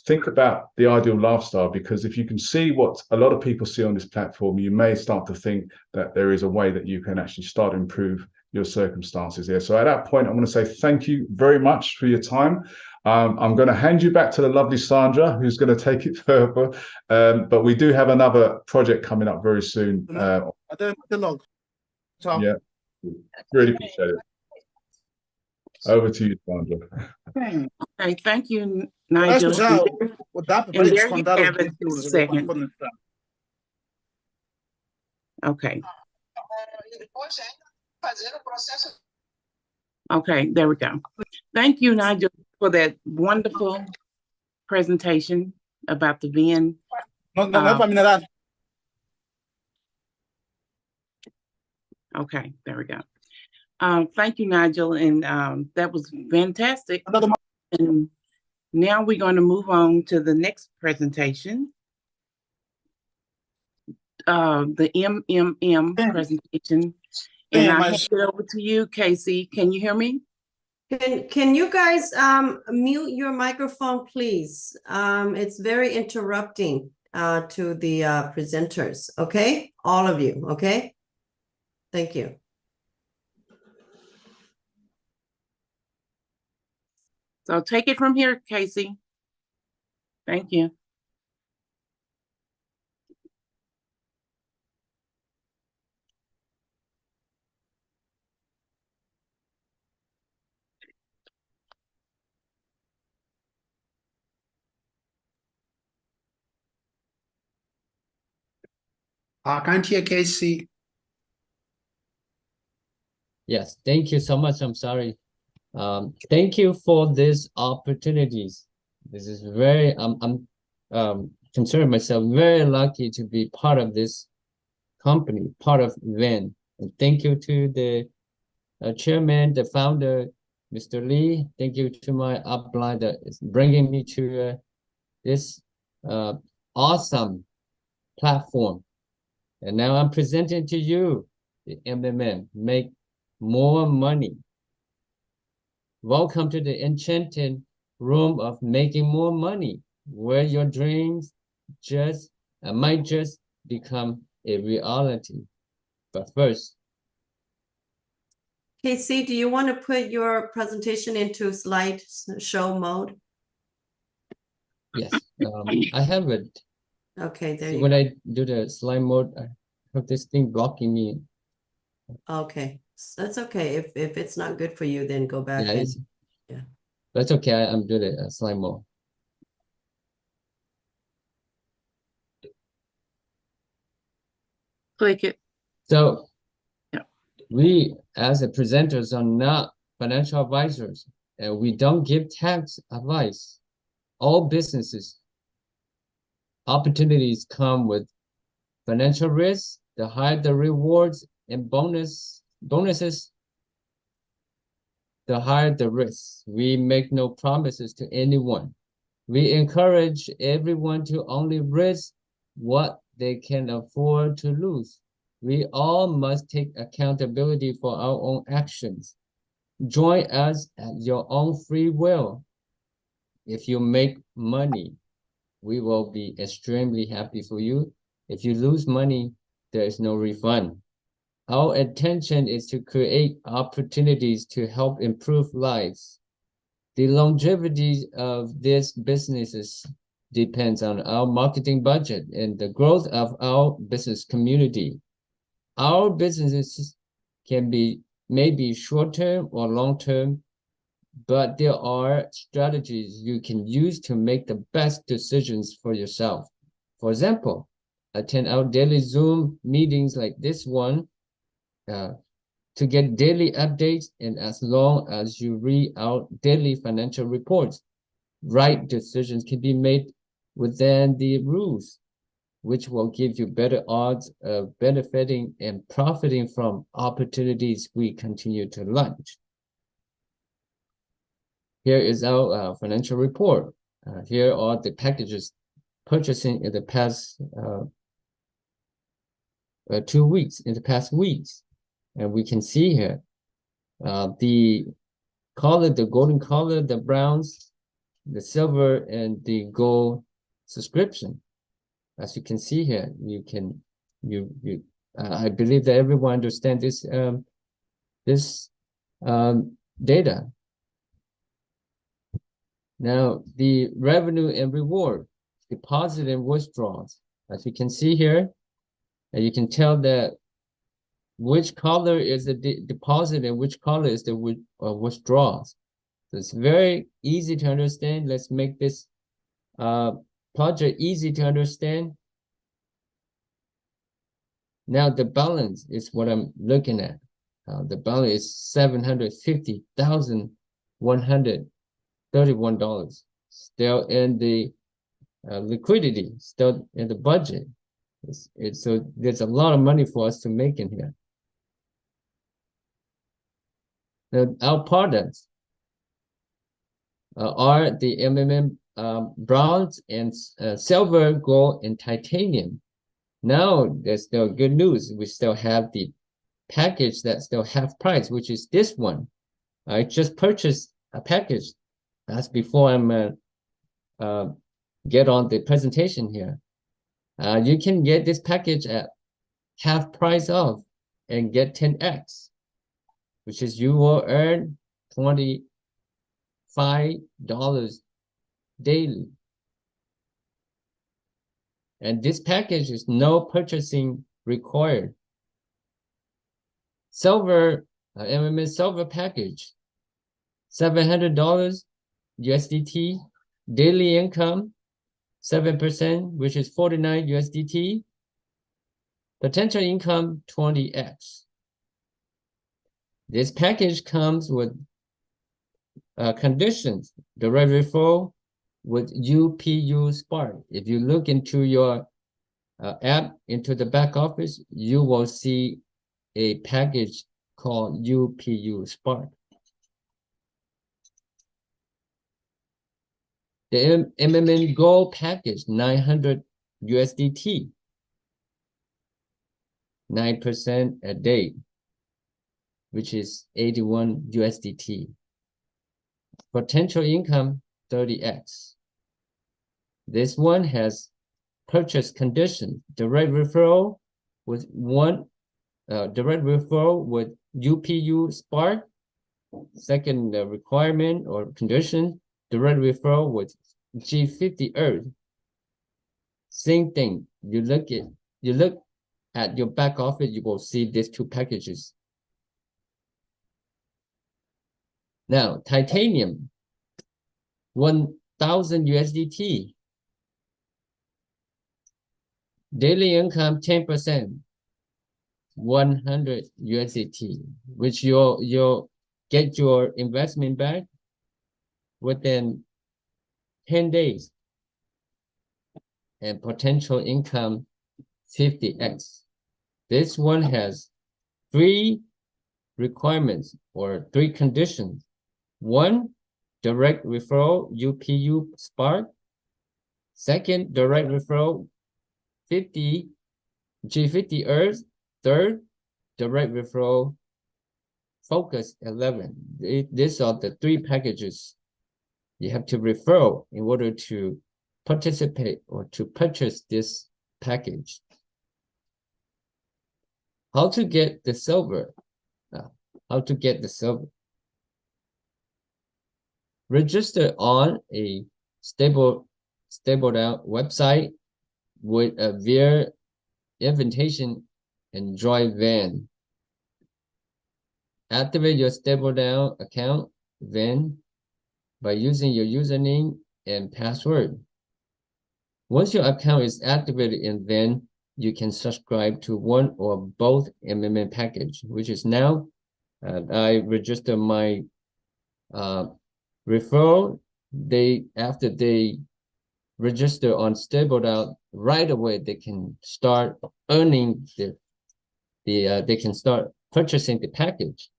[SPEAKER 3] think about the ideal lifestyle, because if you can see what a lot of people see on this platform, you may start to think that there is a way that you can actually start to improve your circumstances here. So at that point, I'm going to say thank you very much for your time. I'm going to hand you back to the lovely Sandra, who's going to take it further. But we do have another project coming up very soon.
[SPEAKER 4] I don't have the log. Tom.
[SPEAKER 3] Yeah, really appreciate it. Over to you, Sandra.
[SPEAKER 2] Okay, thank you, Nigel. And there you have it in a second. Okay. Okay, there we go. Thank you, Nigel, for that wonderful presentation about the V.E.N.D
[SPEAKER 4] No es para mineral.
[SPEAKER 2] Okay, there we go. Thank you, Nigel, and that was fantastic. And now we're going to move on to the next presentation. The MMM presentation. And I hand it over to you, Casey. Can you hear me?
[SPEAKER 6] Can you guys mute your microphone, please? It's very interrupting to the presenters, okay? All of you, okay? Thank you.
[SPEAKER 2] So take it from here, Casey. Thank you.
[SPEAKER 4] I can't hear Casey.
[SPEAKER 7] Yes, thank you so much. I'm sorry. Thank you for these opportunities. This is very, I'm consider myself very lucky to be part of this company, part of V.E.N.D. And thank you to the chairman, the founder, Mr. Lee. Thank you to my upline that is bringing me to this awesome platform. And now I'm presenting to you the MMM, make more money. Welcome to the enchanted room of making more money, where your dreams might just become a reality. But first,
[SPEAKER 6] Casey, do you want to put your presentation into slideshow mode?
[SPEAKER 7] yes, I have it.
[SPEAKER 6] Okay, there
[SPEAKER 7] See,
[SPEAKER 6] you
[SPEAKER 7] when
[SPEAKER 6] go.
[SPEAKER 7] I do the slide mode, I have this thing blocking me.
[SPEAKER 6] Okay, that's okay. If it's not good for you, then go back
[SPEAKER 7] Yeah,
[SPEAKER 6] yeah.
[SPEAKER 7] that's okay. I'm doing the slide mode.
[SPEAKER 2] Click it.
[SPEAKER 7] So
[SPEAKER 2] Yeah.
[SPEAKER 7] we as the presenters are not financial advisors, and we don't give tax advice. All businesses opportunities come with financial risks. The higher the rewards and bonuses, the higher the risks. We make no promises to anyone. We encourage everyone to only risk what they can afford to lose. We all must take accountability for our own actions. Join us at your own free will. If you make money, we will be extremely happy for you. If you lose money, there is no refund. Our intention is to create opportunities to help improve lives. The longevity of these businesses depends on our marketing budget and the growth of our business community. Our businesses can be maybe short-term or long-term, but there are strategies you can use to make the best decisions for yourself. For example, attend our daily Zoom meetings like this one to get daily updates, and as long as you read our daily financial reports, right decisions can be made within the rules, which will give you better odds of benefiting and profiting from opportunities we continue to launch. Here is our financial report. Here are the packages purchasing in the past 2 weeks, in the past weeks. And we can see here the color, the golden color, the browns, the silver, and the gold subscription. As you can see here, you can I believe that everyone understands this data. Now, the revenue and reward, deposit and withdrawals. As you can see here, and you can tell that which color is the deposit and which color is the withdrawals. So it's very easy to understand. Let's make this project easy to understand. Now the balance is what I'm looking at. The balance is $750,131. Still in the liquidity still in the budget. So there's a lot of money for us to make in here. Now, our products are the MMM bronze and silver, gold, and titanium. Now there's still good news. We still have the package that's still half price, which is this one. I just purchased a package. That's before I'm get on the presentation here. You can get this package at half price off and get 10x, which is you will earn $25 daily. And this package is no purchasing required. Silver, MMS silver package, $700 USDT, daily income, 7%, which is 49 USDT, potential income 20x. This package comes with conditions, direct referral with UPU Spark. If you look into your app, into the back office, you will see a package called UPU Spark. The MMN Gold package, 900 USDT, 9% a day, which is 81 USDT. Potential income, 30x. This one has purchase condition, direct referral with direct referral with UPU Spark. Second requirement or condition, direct referral with G50 Earth. Same thing. You look at your back office, you will see these two packages. Now, titanium, 1,000 USDT. Daily income 10%, 100 USDT, which you'll get your investment back within 10 days. And potential income 50x. This one has 3 requirements or 3 conditions. 1, direct referral, UPU Spark. Second, direct referral, G50 Earth. Third, direct referral, Focus 11. These are the 3 packages you have to refer in order to participate or to purchase this package. How to get the silver? How to get the silver? Register on a stable down website with a V.E.N.D invitation and join V.E.N.D. Activate your stable down account V.E.N.D by using your username and password. Once your account is activated in V.E.N.D, you can subscribe to one or both MMM package, which is now I register my referral. After they register on StableDown, right away they can start earning they can start purchasing the package.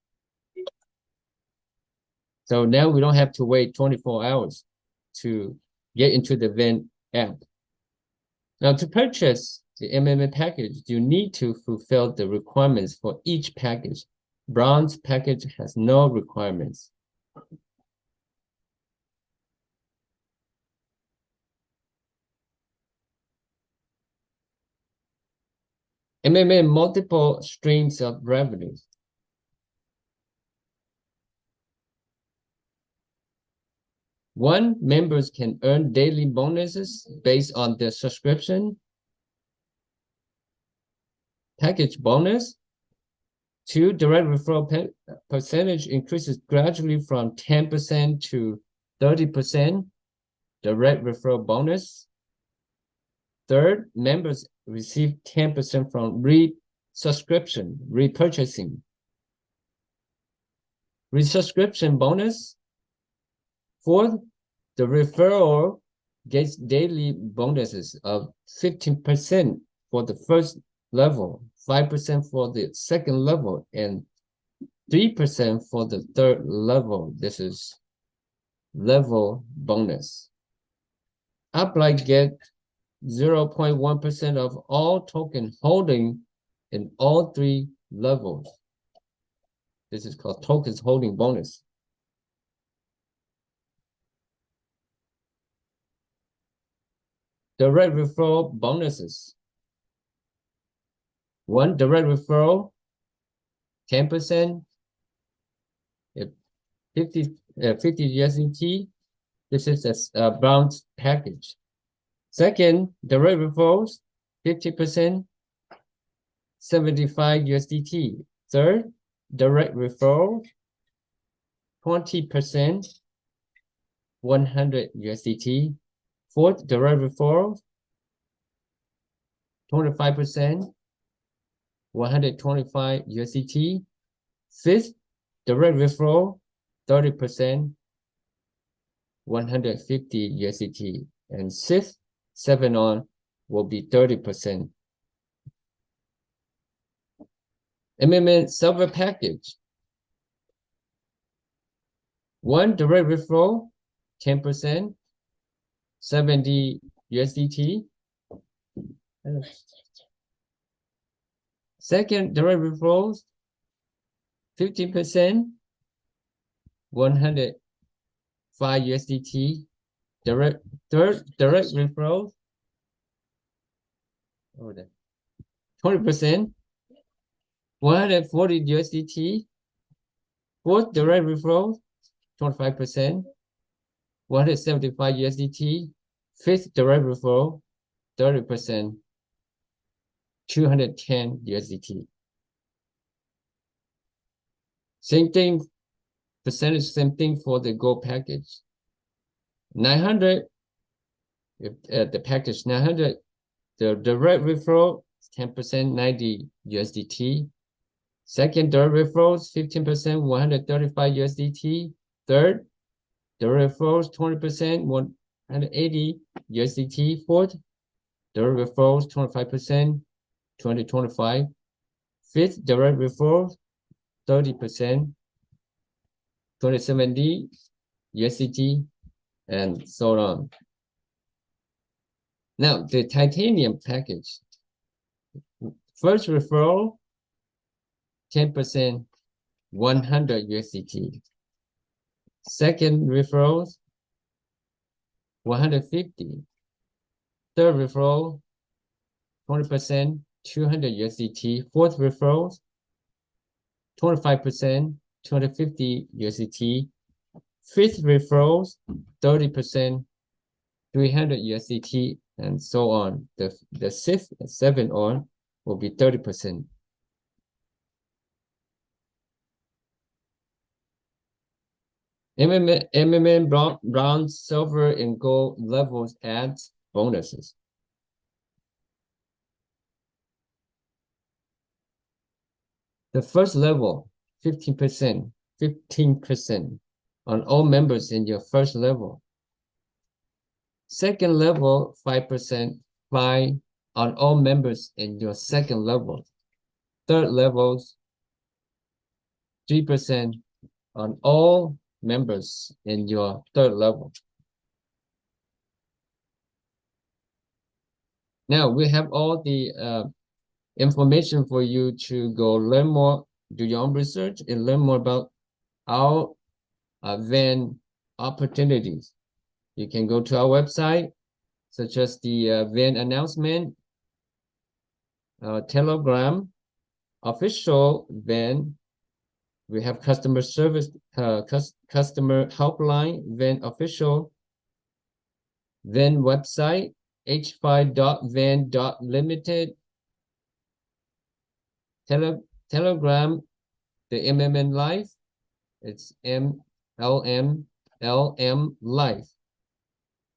[SPEAKER 7] So now we don't have to wait 24 hours to get into the V.E.N.D app. Now to purchase the MMM package, you need to fulfill the requirements for each package. Bronze package has no requirements. MMM multiple streams of revenues. One, members can earn daily bonuses based on their subscription. Package bonus. 2, direct referral percentage increases gradually from 10% to 30%. Direct referral bonus. Third, members receive 10% from repurchasing. Resubscription bonus. 4th, the referral gets daily bonuses of 15% for the first level, 5% for the second level, and 3% for the third level. This is level bonus. Uplight get 0.1% of all token holding in all 3 levels. This is called tokens holding bonus. Direct referral bonuses. 1 direct referral, 10%, 50 USDT. This is a bronze package. Second, direct referrals, 50%, 75 USDT. Third, direct referral, 20%, 100 USDT. Fourth, direct referral, 25%, 125 USDT. Fifth, direct referral, 30%, 150 USDT. And sixth, 7 on will be 30%. MMN silver package. 1 direct referral, 10%, 70 USDT. Second direct referrals, 15%, 105 USDT. Third direct referrals, 20%, 140 USDT. Fourth direct referral, 25%, 175 USDT. Fifth direct referral, 30%, 210 USDT. Same thing, percentage, same thing for the gold package. 900, if the package 900, the direct referral 10%, 90 USDT. Second direct referrals 15%, 135 USDT. Third direct referrals 20%, 180 USDT. Fourth direct referrals 25%, 225. Fifth direct referrals 30%, 270 USDT, and so on. Now the titanium package. First referral, 10%, 100 USDT. Second referrals, 150. Third referral, 20%, 200 USDT. Fourth referrals, 25%, 250 USDT. Fifth referrals, 30%, 300 USDT, and so on. The sixth and seventh on will be 30%. MMN bronze, silver, and gold levels adds bonuses. The first level, 15%, 15% on all members in your first level. Second level, 5%, 5% on all members in your second level. Third levels, 3% on all members in your third level. Now we have all the information for you to go learn more, do your own research, and learn more about our V.E.N.D opportunities. You can go to our website, such as the V.E.N.D announcement, Telegram, official V.E.N.D. We have customer service, customer helpline, V.E.N.D official, V.E.N.D website, h5.vend.limited, Telegram, the MMN Live, it's MLM Live.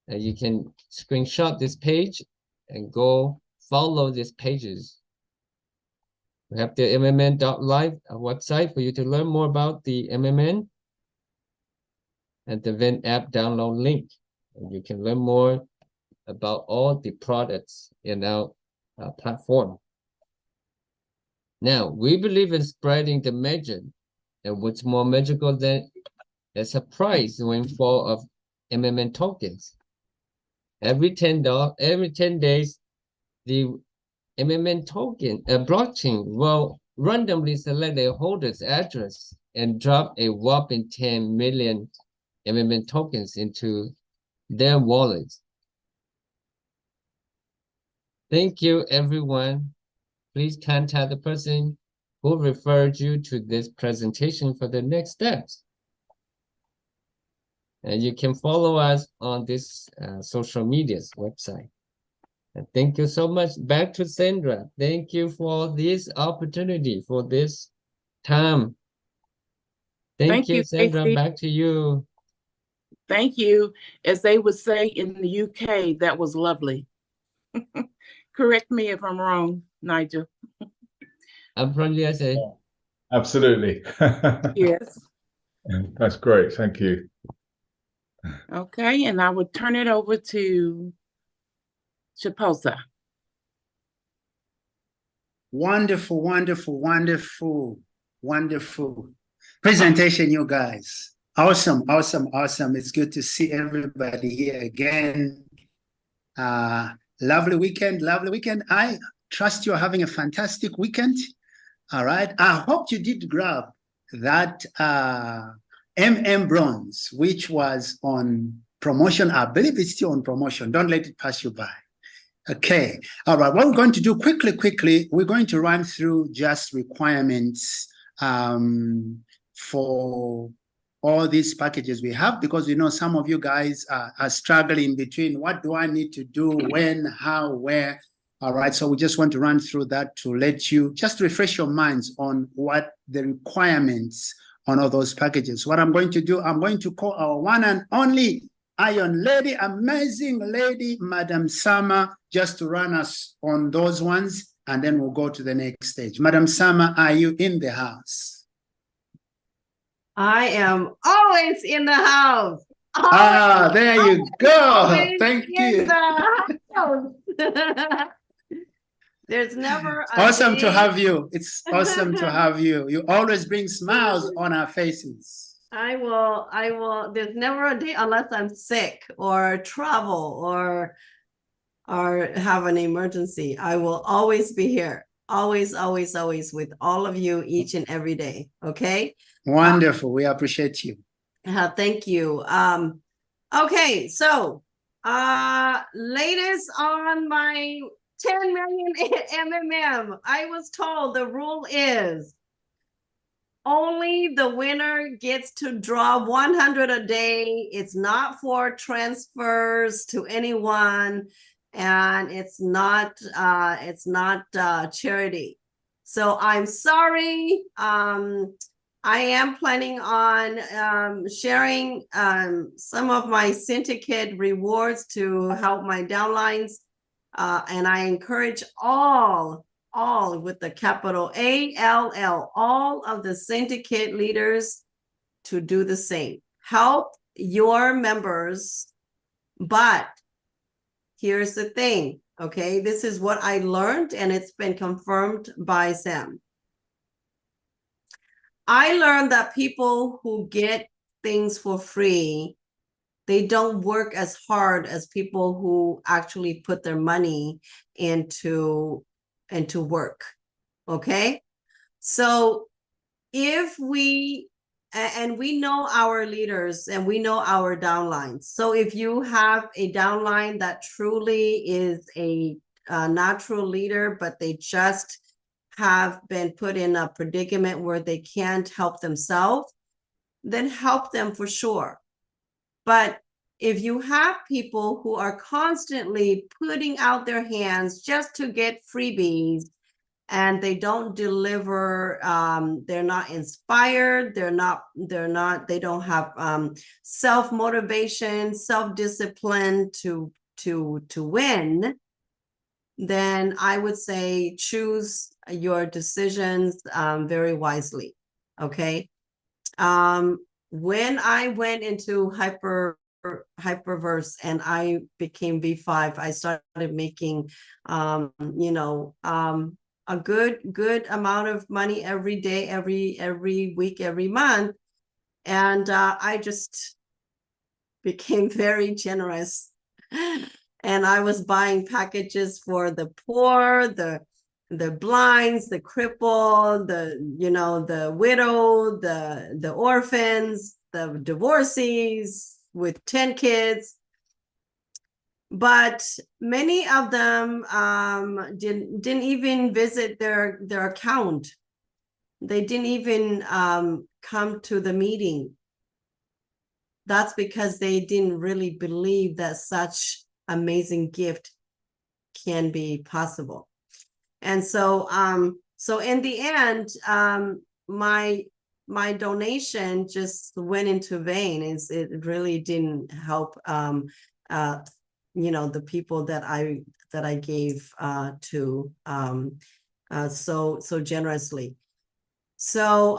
[SPEAKER 7] And you can screenshot this page and go follow these pages. We have the MMN.live website for you to learn more about the MMN and the V.E.N.D app download link. And you can learn more about all the products in our platform. Now, we believe in spreading the magic, and what's more magical than a surprise windfall of MMN tokens. Every 10 days, the MMN token blockchain will randomly select a holder's address and drop a whopping 10 million MMN tokens into their wallets. Thank you, everyone. Please contact the person who referred you to this presentation for the next steps. And you can follow us on this social media's website. And thank you so much. Back to Sandra. Thank you for this opportunity, for this time. Thank you, Sandra.
[SPEAKER 2] Casey.
[SPEAKER 7] Back to you.
[SPEAKER 2] Thank you. As they would say in the UK, that was lovely. Correct me if I'm wrong, Nigel.
[SPEAKER 7] I'm from USA.
[SPEAKER 3] Absolutely.
[SPEAKER 2] Yes.
[SPEAKER 3] That's great. Thank you.
[SPEAKER 2] Okay, and I would turn it over to Chiposa.
[SPEAKER 4] Wonderful, wonderful, wonderful, wonderful presentation, you guys. Awesome, awesome, awesome. It's good to see everybody here again. Lovely weekend, lovely weekend. I trust you're having a fantastic weekend. All right. I hope you did grab that Bronze, which was on promotion. I believe it's still on promotion. Don't let it pass you by. Okay. All right. What we're going to do quickly, we're going to run through just requirements for all these packages we have, because we know some of you guys are struggling between what do I need to do, when, how, where. All right, so we just want to run through that to let you just refresh your minds on what the requirements on all those packages. What I'm going to do, I'm going to call our one and only Iron Lady, amazing lady, Madam Sama, just to run us on those ones, and then we'll go to the next stage. Madam Sama, are you in the house?
[SPEAKER 6] I am always in the house.
[SPEAKER 4] There you go. Thank you.
[SPEAKER 6] There's never
[SPEAKER 4] awesome to have you. It's awesome to have you. You always bring smiles on our faces.
[SPEAKER 6] I will. There's never a day unless I'm sick or travel or have an emergency. I will always be here. Always, always, always with all of you each and every day. Okay.
[SPEAKER 4] Wonderful. We appreciate you.
[SPEAKER 6] Thank you. Okay. So, latest on my 10 million MMM. I was told the rule is only the winner gets to draw 100 a day. It's not for transfers to anyone, and it's not charity. So I'm sorry. I am planning on sharing some of my syndicate rewards to help my downlines. And I encourage all with the capital ALL, all of the syndicate leaders to do the same. Help your members. But here's the thing, okay? This is what I learned, and it's been confirmed by Sam. I learned that people who get things for free, they don't work as hard as people who actually put their money into work. Okay. So if we know our leaders and we know our downlines. So if you have a downline that truly is a natural leader, but they just have been put in a predicament where they can't help themselves, then help them for sure. But if you have people who are constantly putting out their hands just to get freebies, and they don't deliver, they're not inspired, they don't have self-motivation, self-discipline to win, then I would say choose your decisions very wisely. Okay. When I went into hyper hyperverse and I became V5, I started making, you know, a good amount of money every day, every week, every month. And I just became very generous. And I was buying packages for the poor, the blinds, the crippled, the widow, the orphans, the divorcees with 10 kids. But many of them didn't even visit their account. They didn't even come to the meeting. That's because they didn't really believe that such amazing gift can be possible. And so so in the end, my donation just went into vain. It really didn't help you know, the people that I gave to so generously. So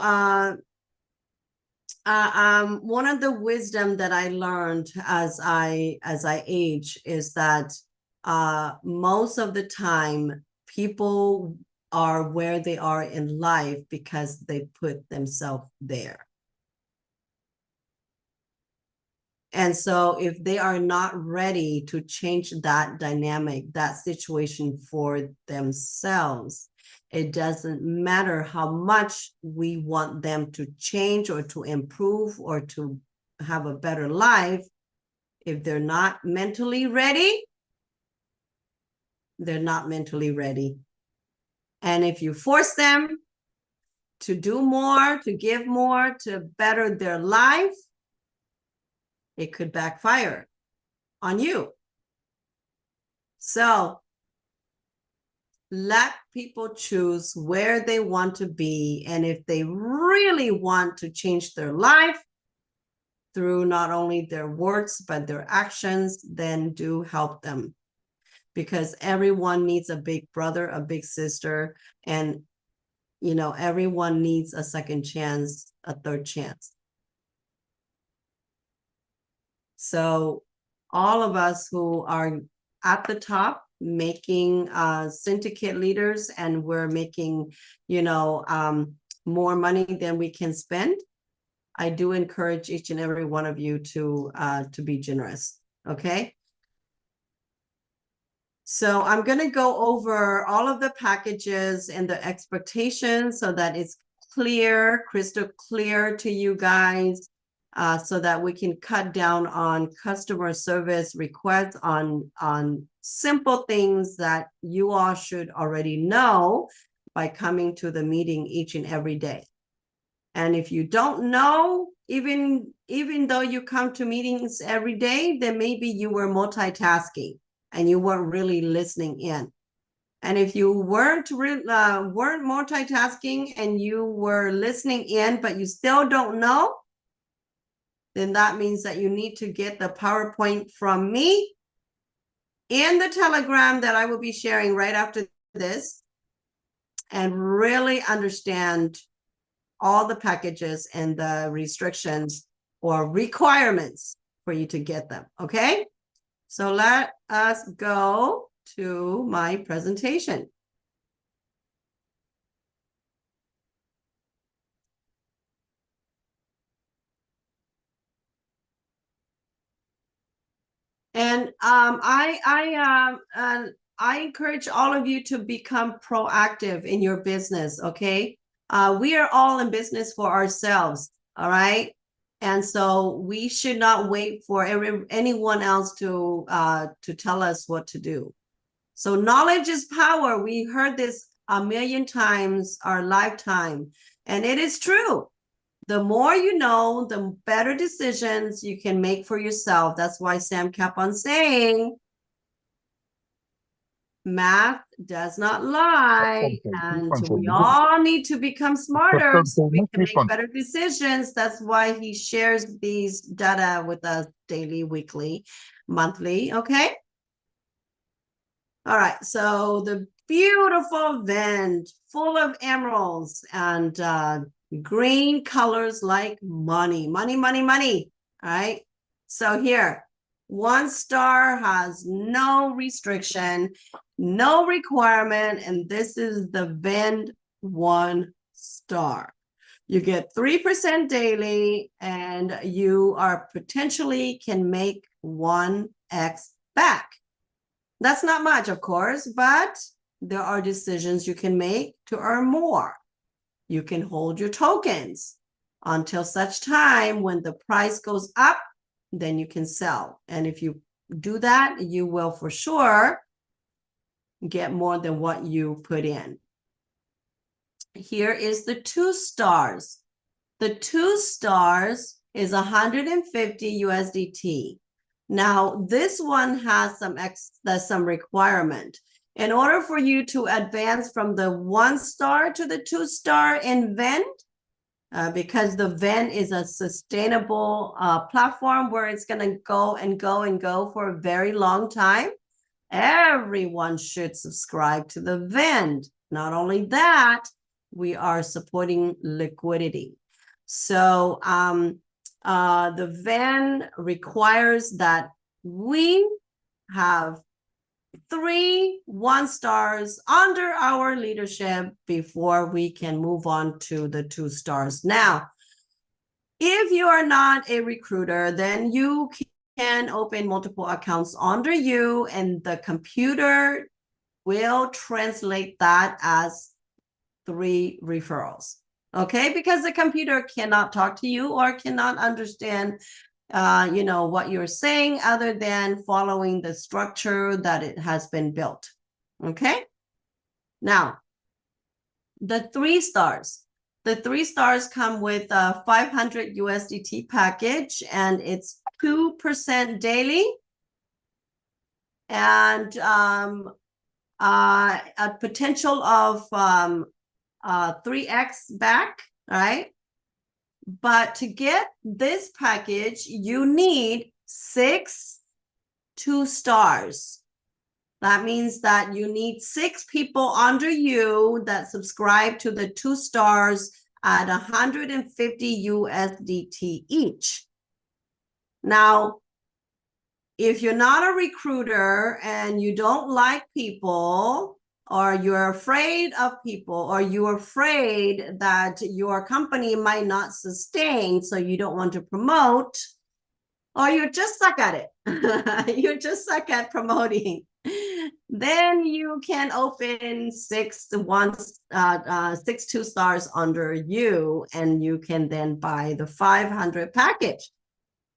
[SPEAKER 6] one of the wisdom that I learned as I age is that most of the time people are where they are in life because they put themselves there. And so if they are not ready to change that dynamic, that situation for themselves, it doesn't matter how much we want them to change or to improve or to have a better life. If they're not mentally ready, they're not mentally ready. And if you force them to do more, to give more, to better their life, it could backfire on you. So let people choose where they want to be. And if they really want to change their life through not only their words, but their actions, then do help them. Because everyone needs a big brother, a big sister, and you know, everyone needs a second chance, a third chance. So all of us who are at the top making syndicate leaders, and we're making, you know, more money than we can spend, I do encourage each and every one of you to be generous. Okay. So I'm going to go over all of the packages and the expectations so that it's clear, crystal clear to you guys, so that we can cut down on customer service requests on simple things that you all should already know by coming to the meeting each and every day. And if you don't know, even though you come to meetings every day, then maybe you were multitasking and you weren't really listening in. And if you weren't multitasking and you were listening in, but you still don't know, then that means that you need to get the PowerPoint from me in the Telegram that I will be sharing right after this, and really understand all the packages and the restrictions or requirements for you to get them. Okay. So let us go to my presentation. And I encourage all of you to become proactive in your business. Okay. We are all in business for ourselves. All right. And so we should not wait for anyone else to tell us what to do. So knowledge is power. We heard this a million times our lifetime, and it is true. The more you know, the better decisions you can make for yourself. That's why Sam kept on saying, math does not lie, and we all need to become smarter so we can make better decisions. That's why he shares these data with us daily, weekly, monthly. Okay. All right. So the beautiful V.E.N.D, full of emeralds and green colors like money, money, money, money. All right. So here, 1 star has no restriction, no requirement, and this is the V.E.N.D 1 star. You get 3% daily, and you are potentially can make 1x back. That's not much, of course, but there are decisions you can make to earn more. You can hold your tokens until such time when the price goes up, then you can sell. And if you do that, you will for sure get more than what you put in. Here is the 2 stars. The 2 stars is 150 USDT. Now, this one has some requirement. In order for you to advance from the 1 star to the 2 star in V.E.N.D, because the V.E.N.D is a sustainable platform where it's going to go and go and go for a very long time, everyone should subscribe to the V.E.N.D. Not only that, we are supporting liquidity. So the V.E.N.D requires that we have 3 1 stars under our leadership before we can move on to the 2 stars. Now, if you are not a recruiter, then you can open multiple accounts under you, and the computer will translate that as 3 referrals. Okay, because the computer cannot talk to you or cannot understand what you're saying other than following the structure that it has been built. Okay, now the 3 stars. The 3 stars come with a 500 USDT package, and it's 2% daily and a potential of 3x back, right? But to get this package, you need 6 2 stars. That means that you need 6 people under you that subscribe to the 2 stars at 150 USDT each. Now, if you're not a recruiter and you don't like people, or you're afraid of people, or you're afraid that your company might not sustain, so you don't want to promote, or you just suck at it, you just suck at promoting, then you can open 6 2 stars under you, and you can then buy the 500 package.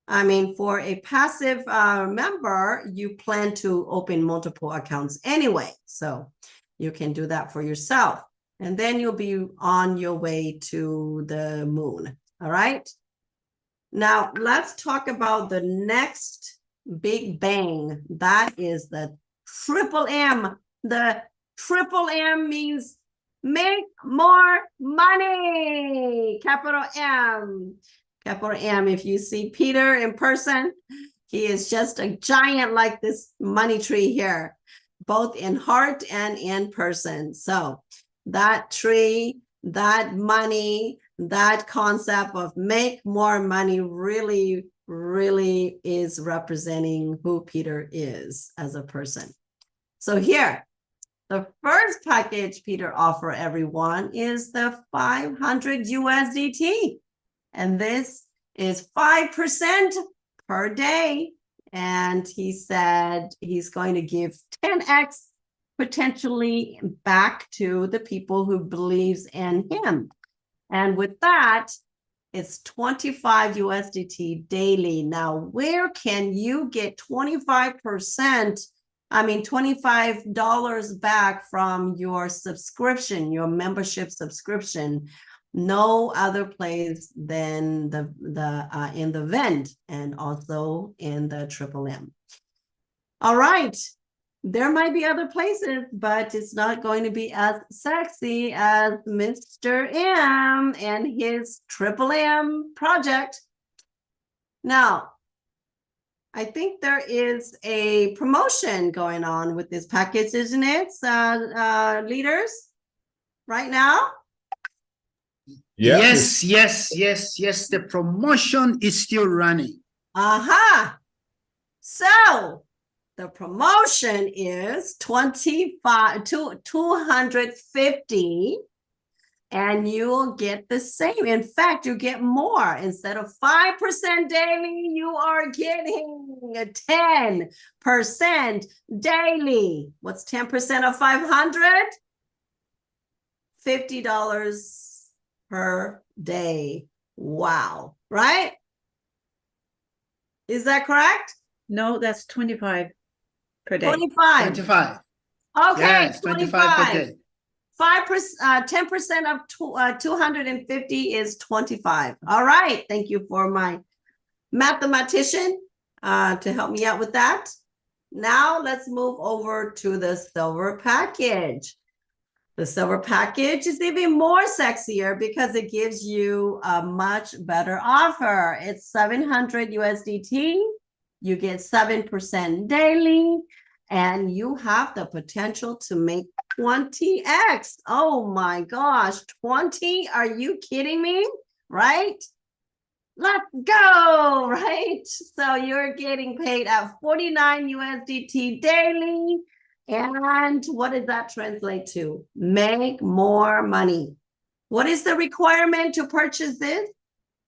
[SPEAKER 6] I mean, for a passive member, you plan to open multiple accounts anyway, so you can do that for yourself, and then you'll be on your way to the moon. All right. Now let's talk about the next big bang. That is the triple M. The triple M means make more money. Capital M. Capital M. If you see Peter in person, he is just a giant like this money tree here, both in heart and in person. So that tree, that money, that concept of make more money really, really is representing who Peter is as a person. So here, the first package Peter offer everyone is the 500 USDT. And this is 5% per day. And he said he's going to give 10x potentially back to the people who believes in him. And with that, it's 25 USDT daily. Now, where can you get 25%? I mean, $25 back from your subscription, your membership subscription? No other place than in the V.E.N.D and also in the Triple M. All right, there might be other places, but it's not going to be as sexy as Mr. M and his Triple M project. Now, I think there is a promotion going on with this package, isn't it, leaders, right now?
[SPEAKER 3] Yeah.
[SPEAKER 4] Yes. The promotion is still running.
[SPEAKER 6] Aha. So the promotion is 250, and you'll get the same. In fact, you get more. Instead of 5% daily, you are getting 10% daily. What's 10% of 500? $50 per day. Wow, right? Is that correct?
[SPEAKER 8] No, that's 25 per day.
[SPEAKER 6] 25.
[SPEAKER 4] 25.
[SPEAKER 6] Okay,
[SPEAKER 4] Yes, 25 per
[SPEAKER 6] 25.
[SPEAKER 4] day.
[SPEAKER 6] 5%, 10% of 250 is 25. All right. Thank you for my mathematician to help me out with that. Now let's move over to the silver package. The silver package is even more sexier because it gives you a much better offer. It's 700 USDT. You get 7% daily, and you have the potential to make 20x. Oh my gosh, 20? Are you kidding me? Right? Let's go, right? So you're getting paid at 49 USDT daily. And what does that translate to? Make more money. What is the requirement to purchase this?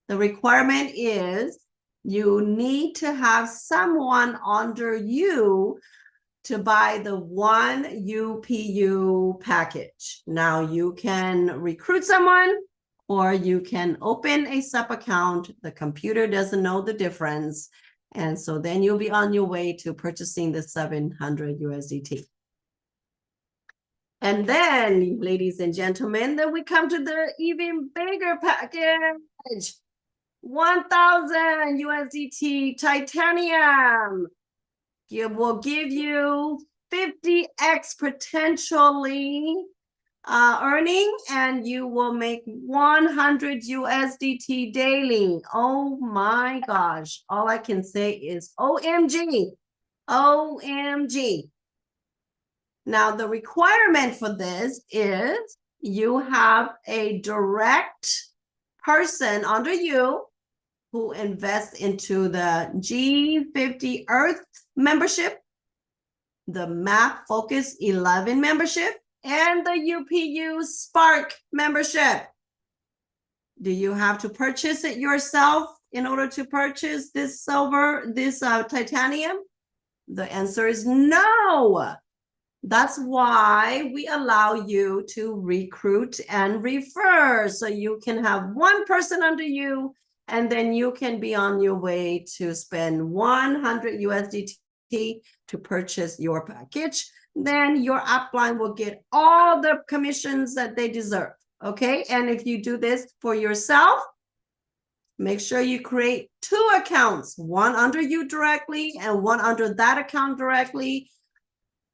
[SPEAKER 6] The requirement is you need to have someone under you to buy the 1 UPU package. Now you can recruit someone, or you can open a sub account. The computer doesn't know the difference. And so then you'll be on your way to purchasing the 700 USDT. And then, ladies and gentlemen, then we come to the even bigger package. 1,000 USDT titanium. It will give you 50x potentially earning, and you will make 100 USDT daily. Oh my gosh. All I can say is OMG. OMG. Now, the requirement for this is you have a direct person under you who invests into the G50 Earth membership, the Map Focus 11 membership, and the UPU Spark membership. Do you have to purchase it yourself in order to purchase this titanium? The answer is no. That's why we allow you to recruit and refer. So you can have one person under you, and then you can be on your way to spend 100 USDT to purchase your package. Then your upline will get all the commissions that they deserve. Okay. And if you do this for yourself, make sure you create 2 accounts, one under you directly and one under that account directly.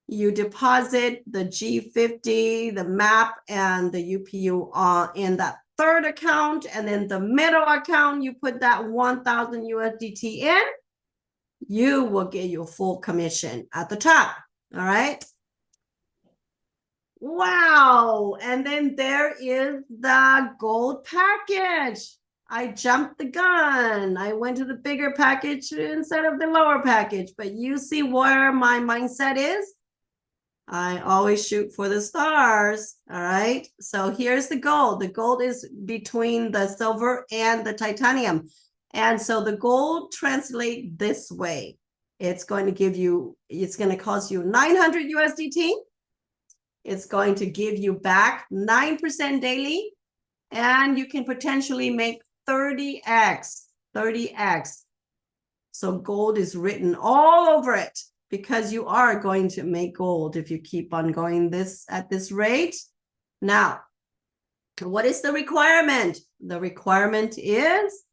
[SPEAKER 6] You deposit the G50, the map, and the UPU in that third account, and then the middle account, you put that 1,000 USDT in, you will get your full commission at the top. All right. Wow. And then there is the gold package. I jumped the gun. I went to the bigger package instead of the lower package, but you see where my mindset is. I always shoot for the stars. All right. So here's the gold. The gold is between the silver and the titanium. And so the gold translate this way. It's going to give you, it's going to cost you 900 USDT. It's going to give you back 9% daily. And you can potentially make 30x. So gold is written all over it, because you are going to make gold if you keep on going at this rate. Now, what is the requirement? The requirement is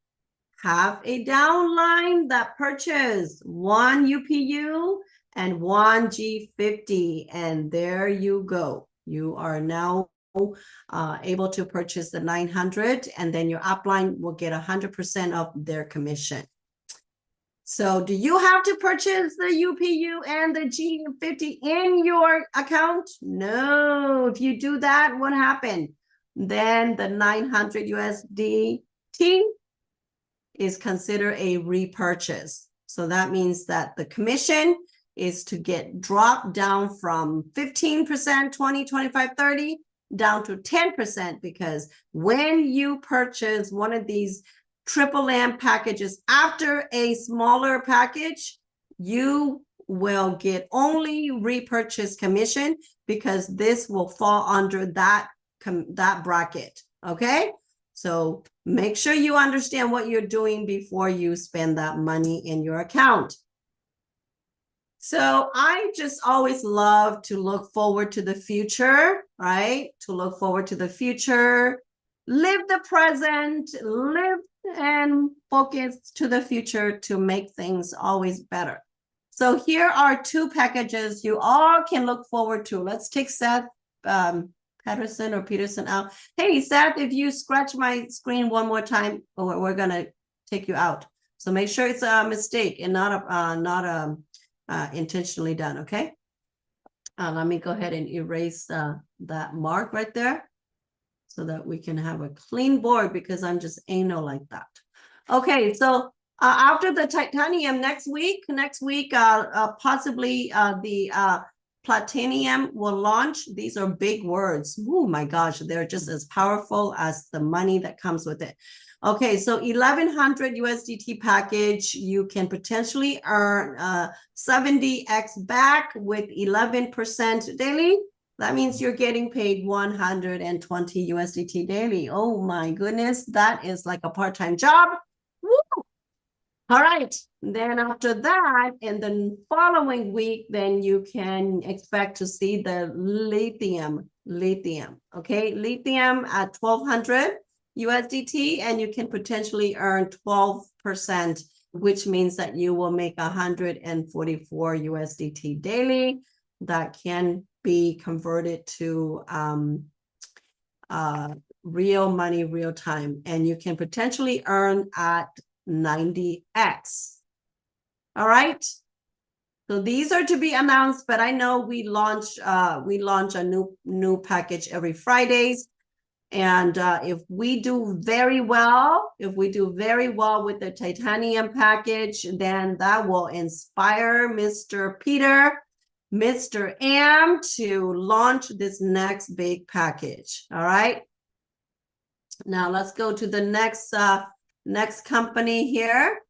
[SPEAKER 6] have a downline that purchased 1 UPU and 1 G50, and there you go. You are now able to purchase the 900, and then your upline will get 100% of their commission. So do you have to purchase the UPU and the G50 in your account? No. If you do that, what happened? Then the 900 USDT is considered a repurchase. So that means that the commission is to get dropped down from 15%, 20, 25, 30, down to 10%, because when you purchase one of these triple M packages after a smaller package, you will get only repurchase commission, because this will fall under that bracket. Okay, so make sure you understand what you're doing before you spend that money in your account. So I just always love to look forward to the future, right? To look forward to the future, live the present, live and focus to the future to make things always better. So here are two packages you all can look forward to. Let's take Seth Peterson out. Hey, Seth, if you scratch my screen one more time, we're gonna take you out. So make sure it's a mistake and not intentionally done, okay? Let me go ahead and erase that mark right there so that we can have a clean board, because I'm just anal like that. Okay, so after the titanium next week, possibly the platinum will launch. These are big words. Oh my gosh, they're just as powerful as the money that comes with it. Okay, so 1100 USDT package, you can potentially earn 70x back with 11% daily. That means you're getting paid 120 USDT daily. Oh my goodness, that is like a part-time job. Woo! All right, then after that, in the following week, then you can expect to see the lithium, okay? Lithium at 1200 USDT, and you can potentially earn 12%, which means that you will make 144 USDT daily. That can be converted to real money, real time, and you can potentially earn at 90x. All right, so these are to be announced, but I know we launch a new package every Fridays, and if we do very well with the titanium package, then that will inspire Mr. M to launch this next big package. All right, now let's go to the next company here.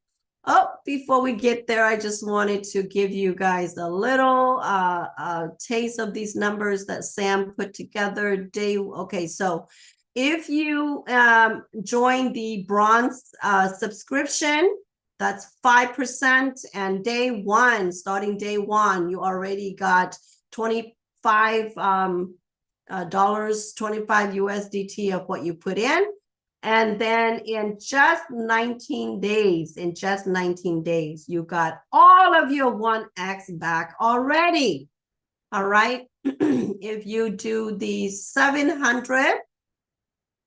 [SPEAKER 6] Oh, before we get there, I just wanted to give you guys a little taste of these numbers that Sam put together. Okay, so if you join the bronze subscription, that's 5%, and starting day one, you already got $25 USDT of what you put in. And then in just 19 days, you got all of your 1x back already. All right. If you do the 700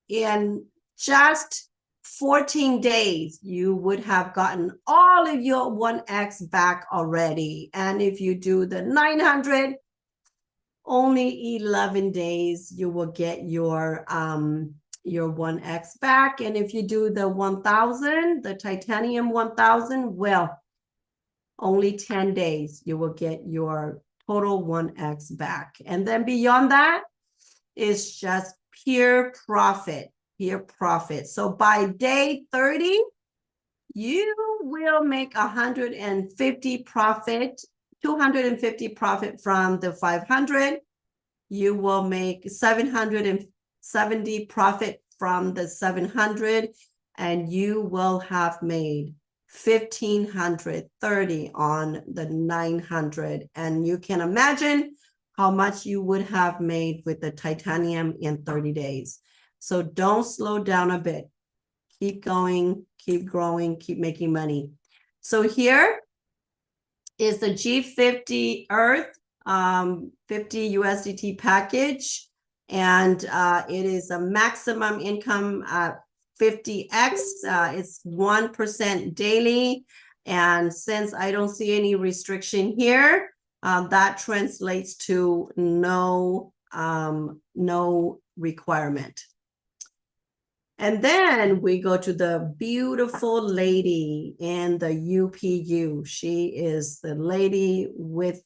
[SPEAKER 6] in just 14 days, you would have gotten all of your 1x back already. And if you do the 900, only 11 days, you will get your 1x back. And if you do the 1000, the titanium 1000, well, only 10 days, you will get your total 1x back. And then beyond that is just pure profit. So by day 30, you will make 250 profit from the 500. You will make 770 profit from the 700, and you will have made 1530 on the 900. And you can imagine how much you would have made with the titanium in 30 days. So don't slow down a bit. Keep going, keep growing, keep making money. So here is the G50 Earth 50 USDT package, and it is a maximum income at 50x. It's 1% daily, and since I don't see any restriction here, that translates to no requirement. And then we go to the beautiful lady in the UPU. She is the lady with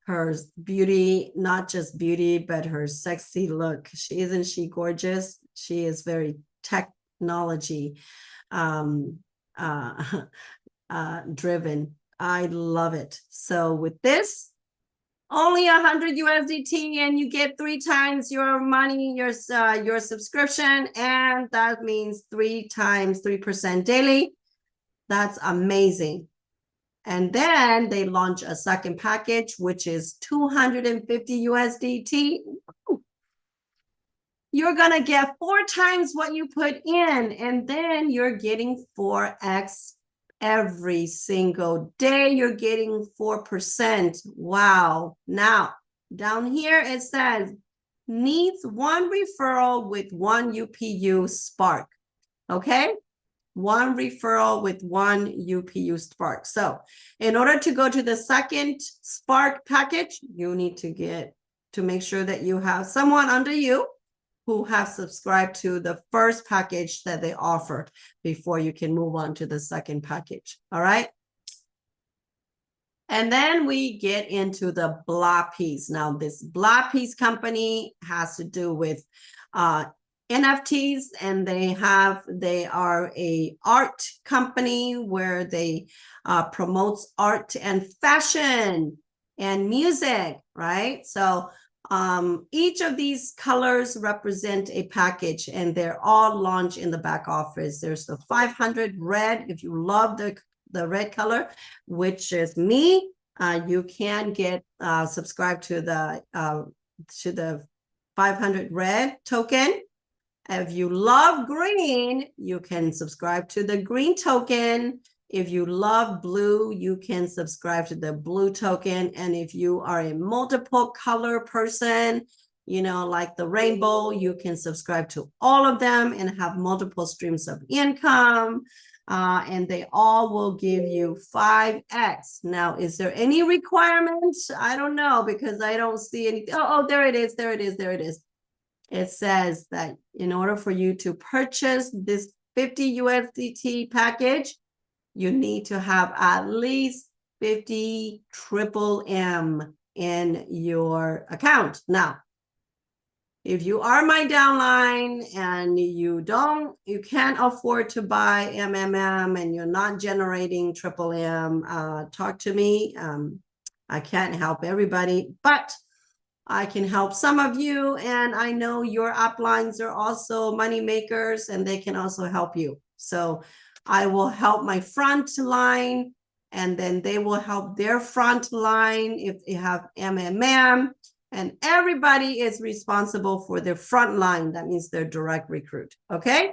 [SPEAKER 6] her beauty, not just beauty, but her sexy look. Isn't she gorgeous? She is very technology driven. I love it. So with this, only 100 USDT, and you get 3 times your money, your subscription, and that means 3 times 3% daily. That's amazing. And then they launch a second package, which is 250 USDT. You're gonna get 4 times what you put in, and then you're getting 4x every single day. You're getting 4%. Wow. Now, down here it says, needs 1 referral with 1 UPU Spark. Okay? 1 referral with 1 UPU Spark. So in order to go to the second Spark package, you need to make sure that you have someone under you who have subscribed to the first package that they offer before you can move on to the second package. All right. And then we get into the Block Piece. Now, this Block Piece company has to do with NFTs, and they are a art company where they promotes art and fashion and music, right? So each of these colors represent a package, and they're all launched in the back office. There's the 500 red. If you love the red color, which is me, you can get subscribed to the 500 red token. If you love green, you can subscribe to the green token. If you love blue, you can subscribe to the blue token. And if you are a multiple color person, you know, like the rainbow, you can subscribe to all of them and have multiple streams of income. And they all will give you 5x. Now, is there any requirements? I don't know, because I don't see anything. Oh, there it is. There it is. There it is. It says that in order for you to purchase this 50 USDT package, you need to have at least 50 triple M in your account. Now, if you are my downline and you can't afford to buy MMM and you're not generating triple M, talk to me. I can't help everybody, but I can help some of you, and I know your uplines are also money makers, and they can also help you. So I will help my front line, and then they will help their front line if they have MMM, and everybody is responsible for their front line. That means their direct recruit. Okay,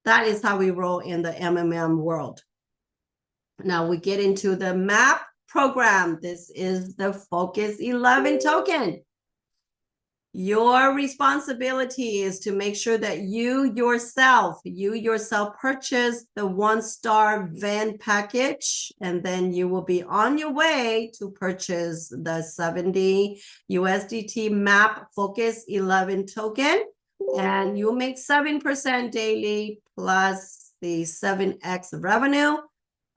[SPEAKER 6] that is how we roll in the MMM world. Now we get into the MAP program. This is the Focus 11 token. Your responsibility is to make sure that you yourself purchase the 1-star V.E.N.D package, and then you will be on your way to purchase the 70 USDT MAP Focus 11 token, and you'll make 7% daily plus the 7x revenue.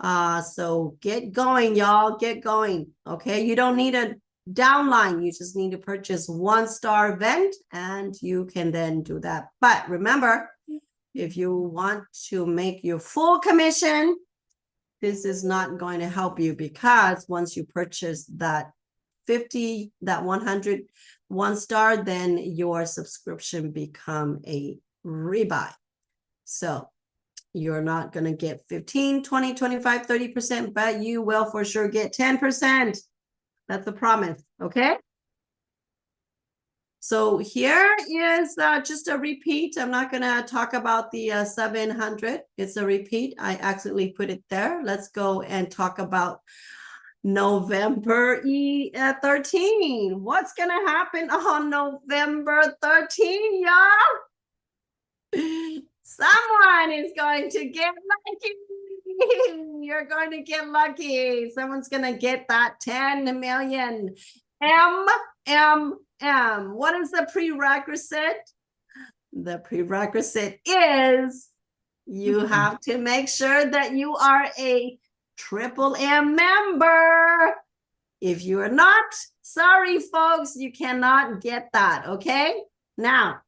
[SPEAKER 6] So get going, y'all, get going. Okay, you don't need a downline, you just need to purchase 1-star V.E.N.D and you can then do that. But remember, if you want to make your full commission, this is not going to help you, because once you purchase that 100 1-star, then your subscription become a rebuy. So you're not going to get 15, 20, 25, 30%, but you will for sure get 10%. That's a promise, okay? So here is just a repeat. I'm not going to talk about the 700. It's a repeat. I accidentally put it there. Let's go and talk about November 13. What's going to happen on November 13, y'all? Someone is going to get lucky. You're going to get lucky. Someone's going to get that 10 million. MMM. What is the prerequisite? the prerequisite is you have to make sure that you are a Triple M member. If you are not, sorry, folks, you cannot get that, okay? Now,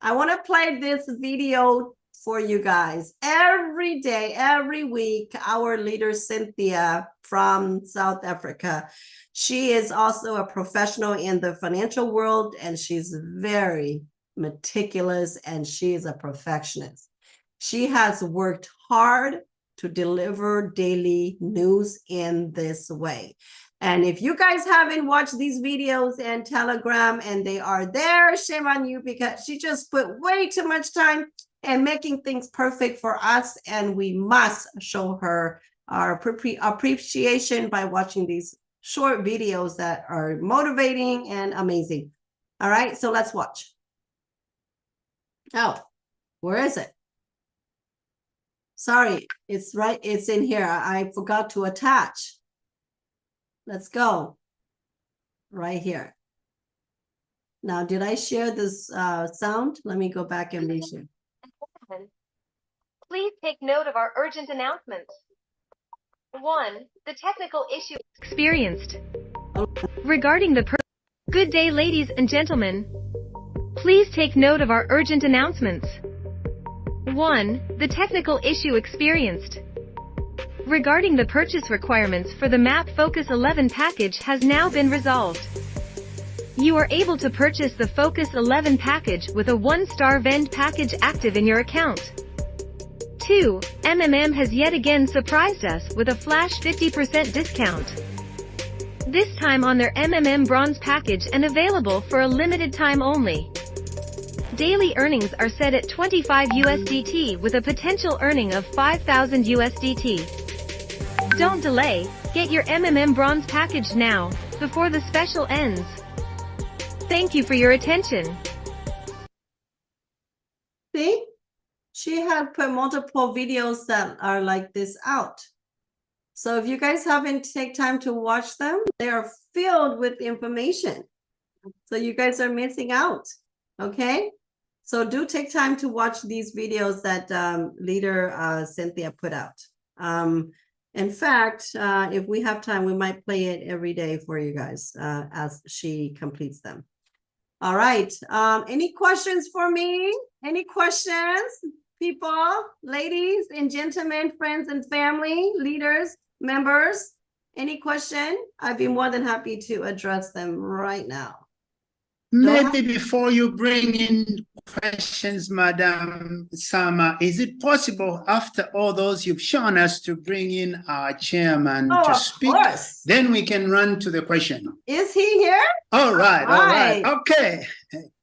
[SPEAKER 6] I want to play this video for you guys. Every day, every week, our leader, Cynthia from South Africa, she is also a professional in the financial world, and she's very meticulous, and she is a perfectionist. She has worked hard to deliver daily news in this way. And if you guys haven't watched these videos in Telegram and they are there, shame on you, because she just put way too much time and making things perfect for us. And we must show her our appreciation by watching these short videos that are motivating and amazing. All right, so let's watch. Oh, where is it? Sorry, it's right, it's in here. I forgot to attach. Let's go. Right here. Now, did I share this sound? Let me go back and reshare.
[SPEAKER 9] Please take note of our urgent announcements. 1. The technical issue experienced. Regarding the Good day, ladies and gentlemen. Please take note of our urgent announcements. 1. The technical issue experienced. Regarding the purchase requirements for the MAP Focus 11 package has now been resolved. You are able to purchase the Focus 11 package with a 1-star V.E.N.D package active in your account. 2. MMM has yet again surprised us with a flash 50% discount. This time on their MMM Bronze package and available for a limited time only. Daily earnings are set at 25 USDT with a potential earning of 5,000 USDT. Don't delay, get your MMM Bronze package now, before the special ends. Thank you for your attention.
[SPEAKER 6] See? She had put multiple videos that are like this out. So if you guys haven't take time to watch them, they are filled with information. So you guys are missing out, okay? So do take time to watch these videos that leader Cynthia put out. In fact, if we have time, we might play it every day for you guys as she completes them. All right. Any questions for me? Any questions, people, ladies and gentlemen, friends and family, leaders, members? Any question? I'd be more than happy to address them right now.
[SPEAKER 4] Maybe before you bring in questions, Madam Sama, is it possible after all those you've shown us to bring in our chairman to speak?
[SPEAKER 6] Of course.
[SPEAKER 4] Then we can run to the question.
[SPEAKER 6] Is he here?
[SPEAKER 4] All right, all right.
[SPEAKER 6] Right.
[SPEAKER 4] Okay.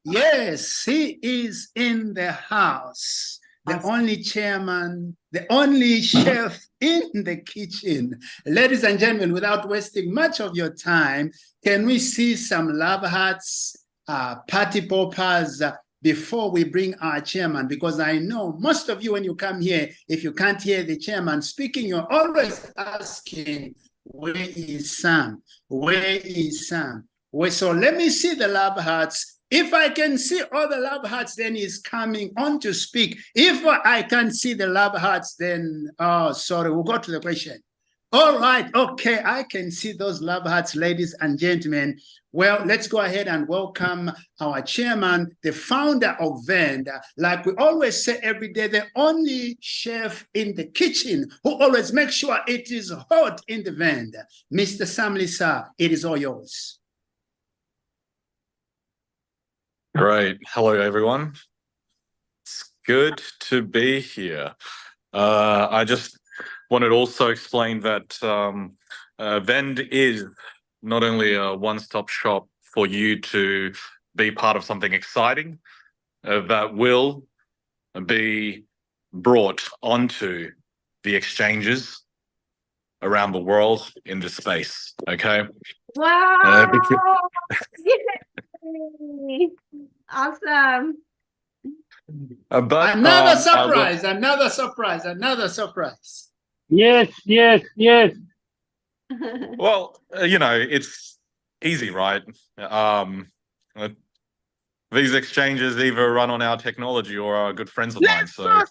[SPEAKER 4] Yes, he is in the house. The
[SPEAKER 6] Awesome.
[SPEAKER 4] only chairman, the only chef in the kitchen. Ladies and gentlemen, without wasting much of your time, can we see some love hearts, party poppers before we bring our chairman? Because I know most of you, when you come here, if you can't hear the chairman speaking, you're always asking, where is Sam? Where is Sam? So let me see the love hearts. If I can see all the love hearts, then he's coming on to speak. If I can't see the love hearts, then, oh, sorry, we'll go to the question. All right, okay, I can see those love hearts, ladies and gentlemen. Well, let's go ahead and welcome our chairman, the founder of V.E.N.D. Like we always say every day, the only chef in the kitchen who always makes sure it is hot in the V.E.N.D. Mr. Sam Lisa, it is all yours.
[SPEAKER 10] Great. Hello, everyone. It's good to be here. I just wanted to also explain that V.E.N.D is not only a one-stop shop for you to be part of something exciting that will be brought onto the exchanges around the world in this space, okay?
[SPEAKER 6] Wow. Awesome.
[SPEAKER 10] But
[SPEAKER 4] Another surprise, another surprise, another surprise.
[SPEAKER 1] Yes, yes, yes.
[SPEAKER 10] well, you know, it's easy, right? V.E.N.D these exchanges either run on our technology or are good friends of mine. So,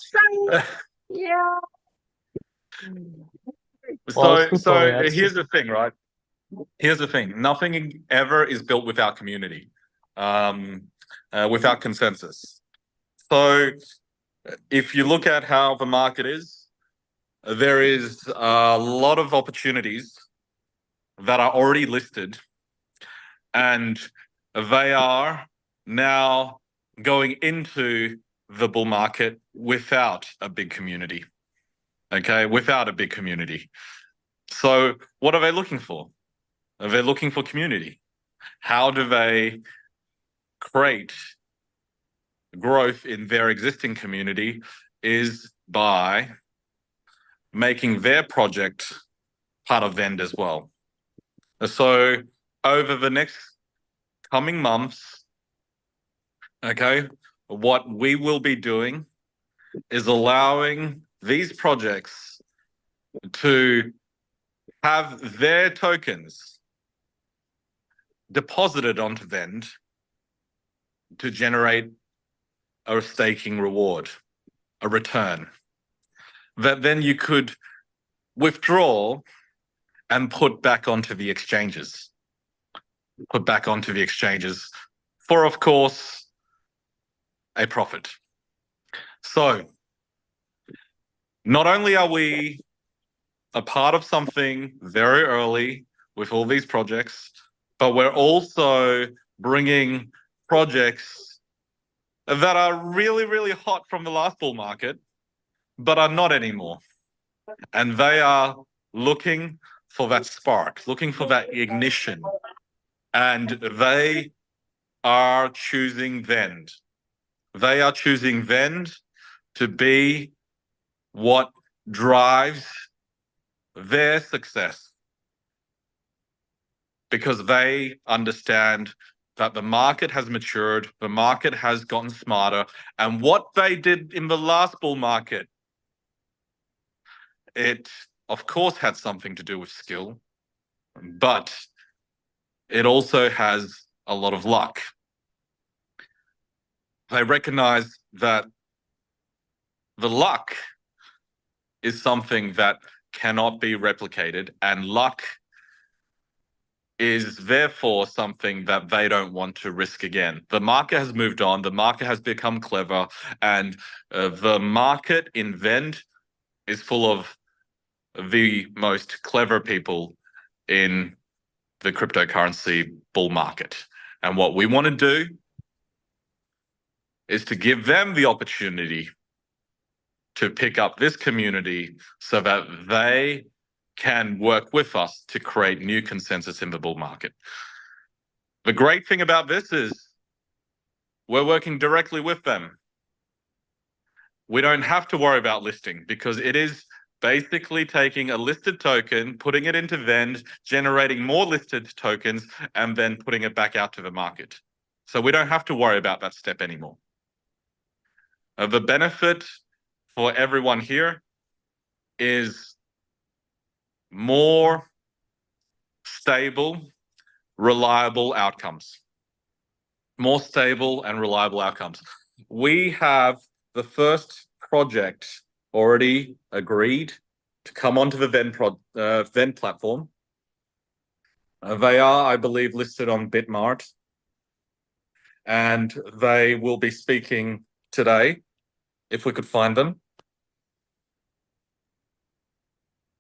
[SPEAKER 2] Yeah.
[SPEAKER 10] so here's the thing, right? Here's the thing: nothing ever is built without community, without consensus. So, if you look at how the market is, there is a lot of opportunities that are already listed, and they are now going into the bull market without a big community. Okay, without a big community. So what are they looking for? Are they looking for community? How do they create growth in their existing community? Is by making their project part of V.E.N.D as well. So over the next coming months, okay, what we will be doing is allowing these projects to have their tokens deposited onto V.E.N.D to generate a staking reward, a return, that then you could withdraw and put back onto the exchanges. Put back onto the exchanges for, of course, a profit. So not only are we a part of something very early with all these projects, but we're also bringing projects that are really, really hot from the last bull market, but are not anymore. And they are looking for that spark, looking for that ignition. And they are choosing V.E.N.D. They are choosing V.E.N.D to be what drives their success, because they understand that the market has matured, the market has gotten smarter, and what they did in the last bull market, it of course had something to do with skill, but it also has a lot of luck. They recognize that the luck is something that cannot be replicated, and luck is therefore something that they don't want to risk again. The market has moved on, the market has become clever, and the market in V.E.N.D is full of the most clever people in the cryptocurrency bull market. And what we want to do is to give them the opportunity to pick up this community so that they can work with us to create new consensus in the bull market. The great thing about this is we're working directly with them. We don't have to worry about listing, because it is basically taking a listed token, putting it into V.E.N.D, generating more listed tokens, and then putting it back out to the market. So we don't have to worry about that step anymore. The benefit for everyone here is more stable, reliable outcomes. More stable and reliable outcomes. We have the first project already agreed to come onto the V.E.N.D platform. They are, I believe, listed on Bitmart, and they will be speaking today, if we could find them.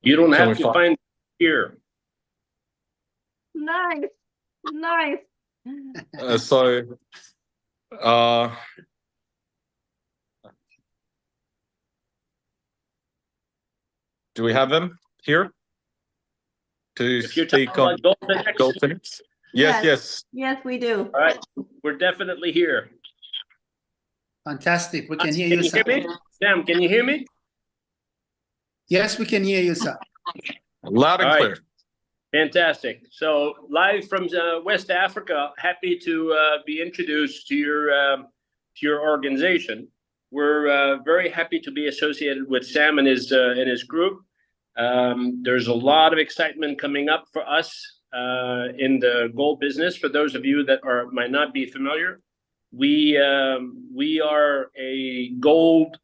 [SPEAKER 11] You don't have to find here.
[SPEAKER 8] Nice, nice.
[SPEAKER 10] Do we have them here to speak on GoldFinx? Yes.
[SPEAKER 6] Yes, we do.
[SPEAKER 11] All right, we're definitely here.
[SPEAKER 4] Fantastic. We can hear you, sir.
[SPEAKER 11] Hear me? Sam, can you hear me?
[SPEAKER 4] Yes, we can hear you, sir.
[SPEAKER 10] Loud and clear.
[SPEAKER 11] Fantastic. So live from West Africa, happy to be introduced to your organization. We're very happy to be associated with Sam and his group. There's a lot of excitement coming up for us in the gold business. For those of you that might not be familiar, we are a gold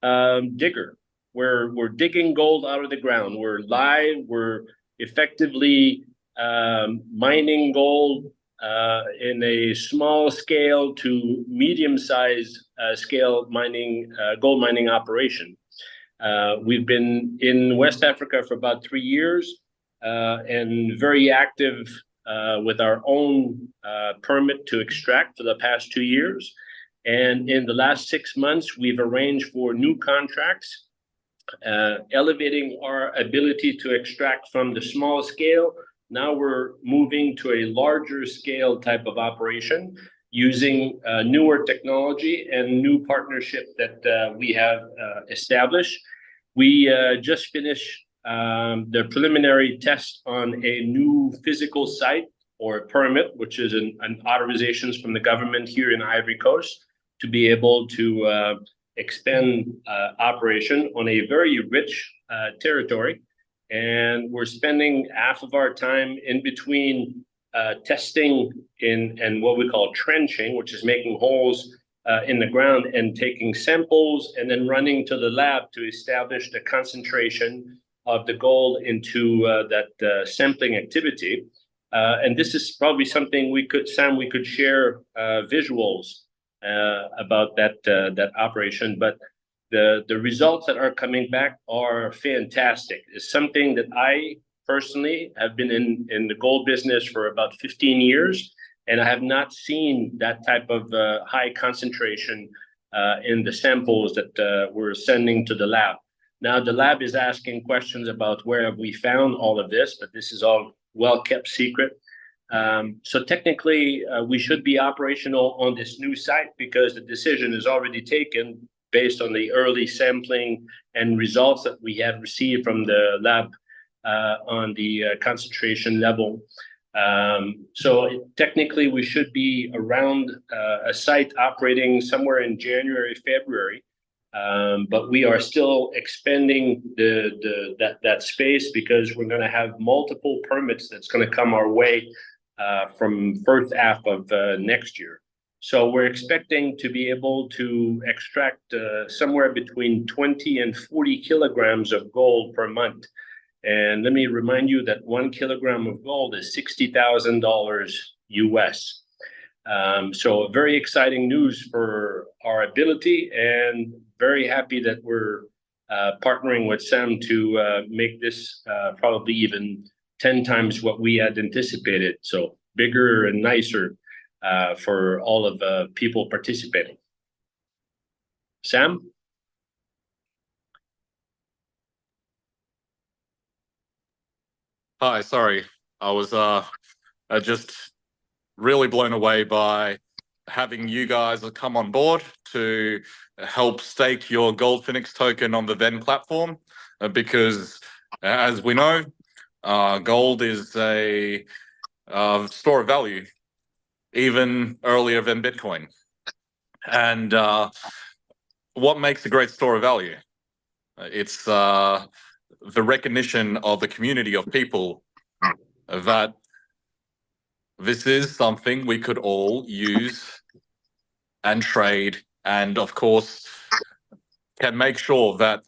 [SPEAKER 11] digger. We're digging gold out of the ground. We're live. We're effectively mining gold in a small scale to medium-sized scale mining, gold mining operation. We've been in West Africa for about 3 years and very active with our own permit to extract for the past 2 years. And in the last 6 months, we've arranged for new contracts, elevating our ability to extract from the small scale. Now we're moving to a larger scale type of operation using newer technology and new partnership that we have established. We just finished the preliminary test on a new physical site or permit, which is an authorizations from the government here in Ivory Coast to be able to expand operation on a very rich territory. And we're spending half of our time in between testing and what we call trenching, which is making holes in the ground and taking samples and then running to the lab to establish the concentration of the gold into that sampling activity. And this is probably something we could share visuals about that operation. But the results that are coming back are fantastic. It's something that I personally have been in the gold business for about 15 years, and I have not seen that type of high concentration in the samples that we're sending to the lab. Now, the lab is asking questions about where have we found all of this, but this is all well-kept secret. So technically, we should be operational on this new site because the decision is already taken based on the early sampling and results that we had received from the lab on the concentration level. So technically, we should be around a site operating somewhere in January, February. But we are still expanding that space because we're going to have multiple permits that's going to come our way from first half of next year. So we're expecting to be able to extract somewhere between 20 and 40 kilograms of gold per month. And let me remind you that 1 kilogram of gold is $60,000 US. So very exciting news for our ability, and very happy that we're partnering with Sam to make this probably even 10 times what we had anticipated. So bigger and nicer for all of the people participating. Sam?
[SPEAKER 10] Hi, sorry. I was just really blown away by having you guys come on board to help stake your Gold Phoenix token on the V.E.N.D platform, because as we know, gold is a store of value, even earlier than Bitcoin. And what makes a great store of value? It's the recognition of the community of people that this is something we could all use and trade, and of course can make sure that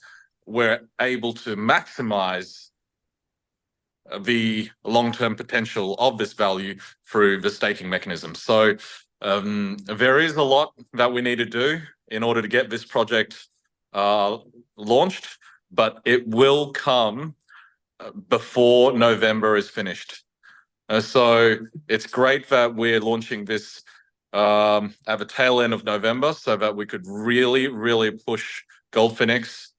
[SPEAKER 10] we're able to maximize the long-term potential of this value through the staking mechanism. So there is a lot that we need to do in order to get this project launched, but it will come before November is finished. So it's great that we're launching this at the tail end of November so that we could really, really push Gold Phoenix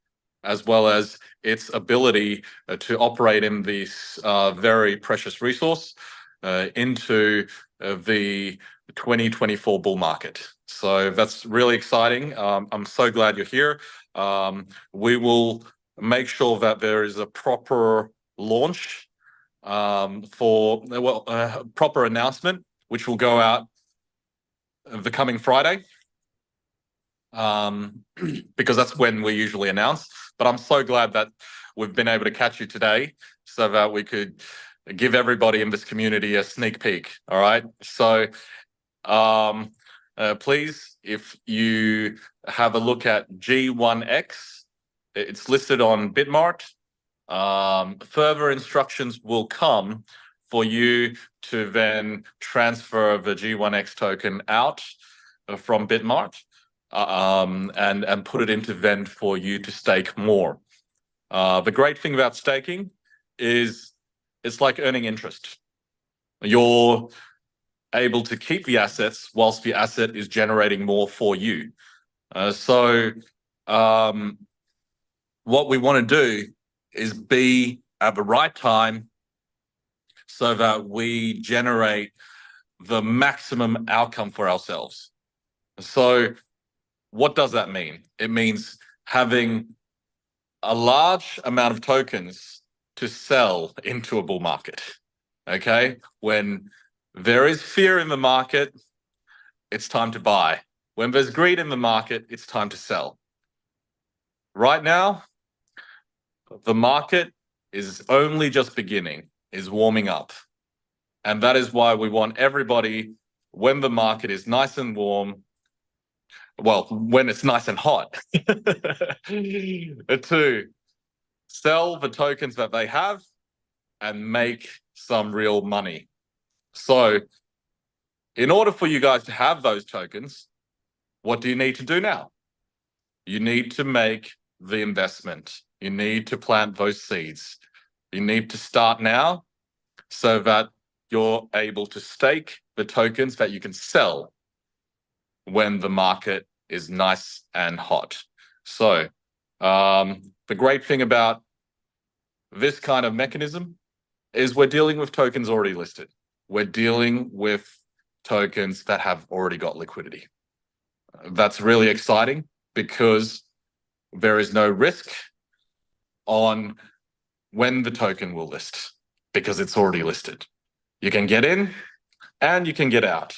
[SPEAKER 10] as well as its ability to operate in this very precious resource into the 2024 bull market. So that's really exciting. I'm so glad you're here. We will make sure that there is a proper launch proper announcement, which will go out the coming Friday, because that's when we usually announce. But I'm so glad that we've been able to catch you today so that we could give everybody in this community a sneak peek. All right. So please, if you have a look at G1X, it's listed on Bitmart. Further instructions will come for you to then transfer the G1X token out from Bitmart and put it into V.E.N.D for you to stake more. The great thing about staking is it's like earning interest. You're able to keep the assets whilst the asset is generating more for you. So what we want to do is be at the right time so that we generate the maximum outcome for ourselves. So what does that mean? It means having a large amount of tokens to sell into a bull market. Okay? When there is fear in the market, it's time to buy. When there's greed in the market, it's time to sell. Right now, the market is only just beginning, is warming up. And that is why we want everybody, when the market is nice and warm, well, when it's nice and hot, to sell the tokens that they have and make some real money. So in order for you guys to have those tokens, what do you need to do now? You need to make the investment. You need to plant those seeds. You need to start now so that you're able to stake the tokens that you can sell when the market is nice and hot. So the great thing about this kind of mechanism is we're dealing with tokens already listed. We're dealing with tokens that have already got liquidity. That's really exciting because there is no risk on when the token will list because it's already listed. You can get in and you can get out.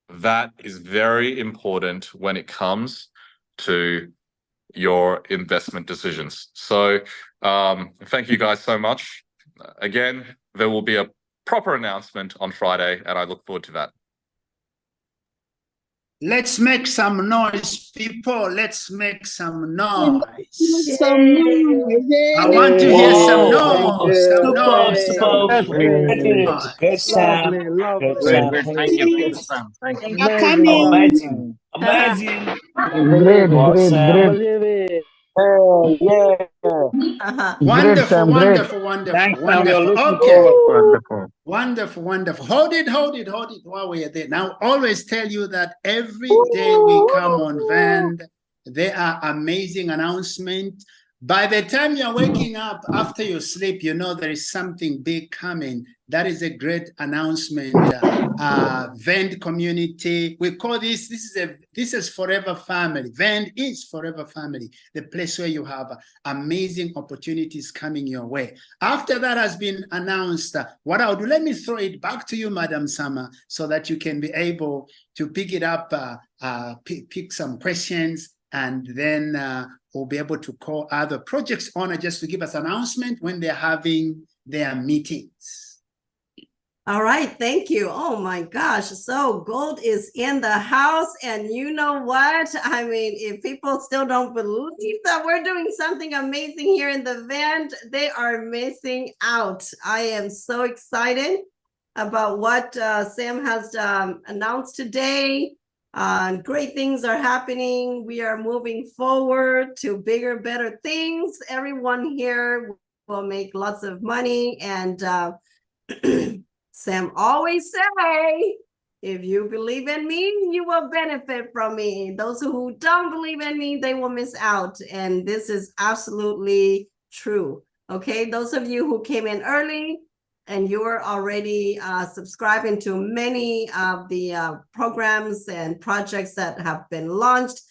[SPEAKER 10] That is very important when it comes to your investment decisions. So thank you guys so much. Again, there will be a proper announcement on Friday, and I look forward to that.
[SPEAKER 4] Let's make some noise, people. Let's make some noise. I want to hear some noise. Some noise.
[SPEAKER 12] Good, Sam. Good, Sam. Thank you. Thank you. Amazing. Amazing.
[SPEAKER 13] Great, great, great.
[SPEAKER 4] Wonderful,
[SPEAKER 13] Sam, great.
[SPEAKER 4] wonderful, wonderful,
[SPEAKER 12] Thanks, Sam.
[SPEAKER 4] wonderful.
[SPEAKER 12] We're looking
[SPEAKER 4] Okay.
[SPEAKER 12] forward.
[SPEAKER 13] Wonderful.
[SPEAKER 4] Wonderful, wonderful. Hold it while we are there. Now, always tell you that every day we come on V.E.N.D, there are amazing announcements. By the time you're waking up after your sleep, you know there is something big coming. That is a great announcement. V.E.N.D community, we call this is forever family. V.E.N.D is forever family, the place where you have amazing opportunities coming your way. After that has been announced, what I'll do, let me throw it back to you, Madam Sama, so that you can be able to pick it up, pick some questions, and then we'll be able to call other projects owner just to give us an announcement when they're having their meetings.
[SPEAKER 6] All right, thank you. Oh my gosh, so gold is in the house, and you know what? I mean, if people still don't believe that we're doing something amazing here in the V.E.N.D, they are missing out. I am so excited about what Sam has announced today. Great things are happening. We are moving forward to bigger, better things. Everyone here will make lots of money, and Sam always say, if you believe in me, you will benefit from me. Those who don't believe in me, they will miss out. And this is absolutely true. Okay, those of you who came in early and you are already subscribing to many of the programs and projects that have been launched,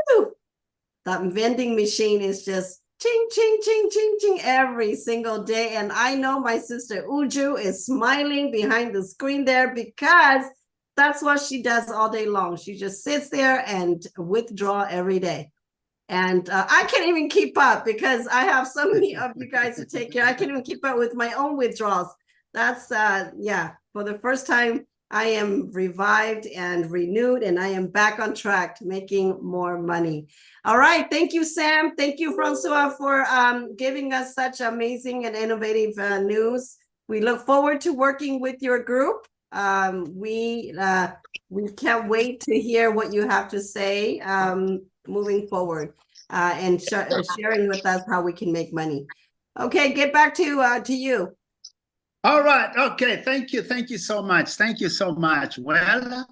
[SPEAKER 6] woo, that vending machine is just ching, ching, ching, ching, ching every single day. And I know my sister Uju is smiling behind the screen there because that's what she does all day long. She just sits there and withdraw every day. And I can't even keep up because I have so many of you guys to take care. I can't even keep up with my own withdrawals. That's, yeah, for the first time, I am revived and renewed, and I am back on track to making more money. All right. Thank you, Sam. Thank you, Francois, for giving us such amazing and innovative news. We look forward to working with your group. We can't wait to hear what you have to say moving forward and sharing with us how we can make money. Okay, get back to you.
[SPEAKER 4] All right. Okay. Thank you. Thank you so much. Thank you so much. Well,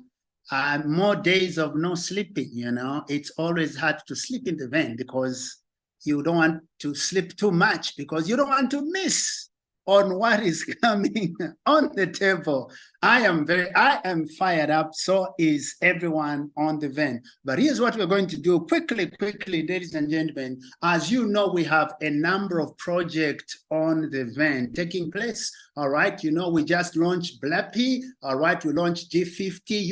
[SPEAKER 4] more days of no sleeping, you know. It's always hard to sleep in the van because you don't want to sleep too much because you don't want to miss on what is coming on the table. I am fired up. So is everyone on the van. But here's what we're going to do quickly, ladies and gentlemen. As you know, we have a number of projects on the van taking place. All right. You know, we just launched Blappy. All right. We launched G50,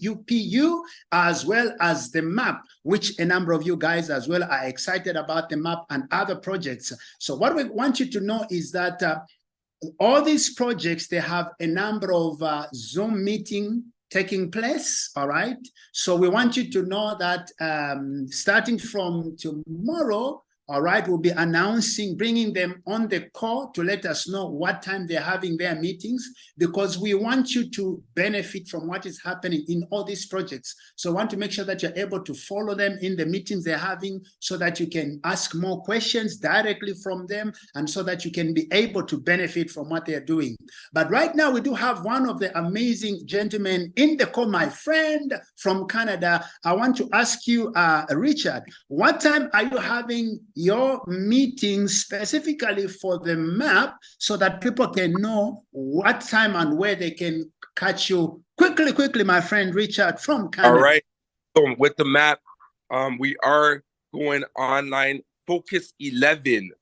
[SPEAKER 4] UPU, as well as the map, which a number of you guys as well are excited about the map and other projects. So what we want you to know is that all these projects, they have a number of Zoom meeting taking place, all right? So we want you to know that starting from tomorrow, all right, we'll be announcing, bringing them on the call to let us know what time they're having their meetings, because we want you to benefit from what is happening in all these projects. So I want to make sure that you're able to follow them in the meetings they're having so that you can ask more questions directly from them and so that you can be able to benefit from what they're doing. But right now we do have one of the amazing gentlemen in the call, my friend from Canada. I want to ask you, Richard, what time are you having your meeting specifically for the map so that people can know what time and where they can catch you? Quickly, my friend Richard from Canada.
[SPEAKER 14] All right. So with the map, we are going online. Focus 11,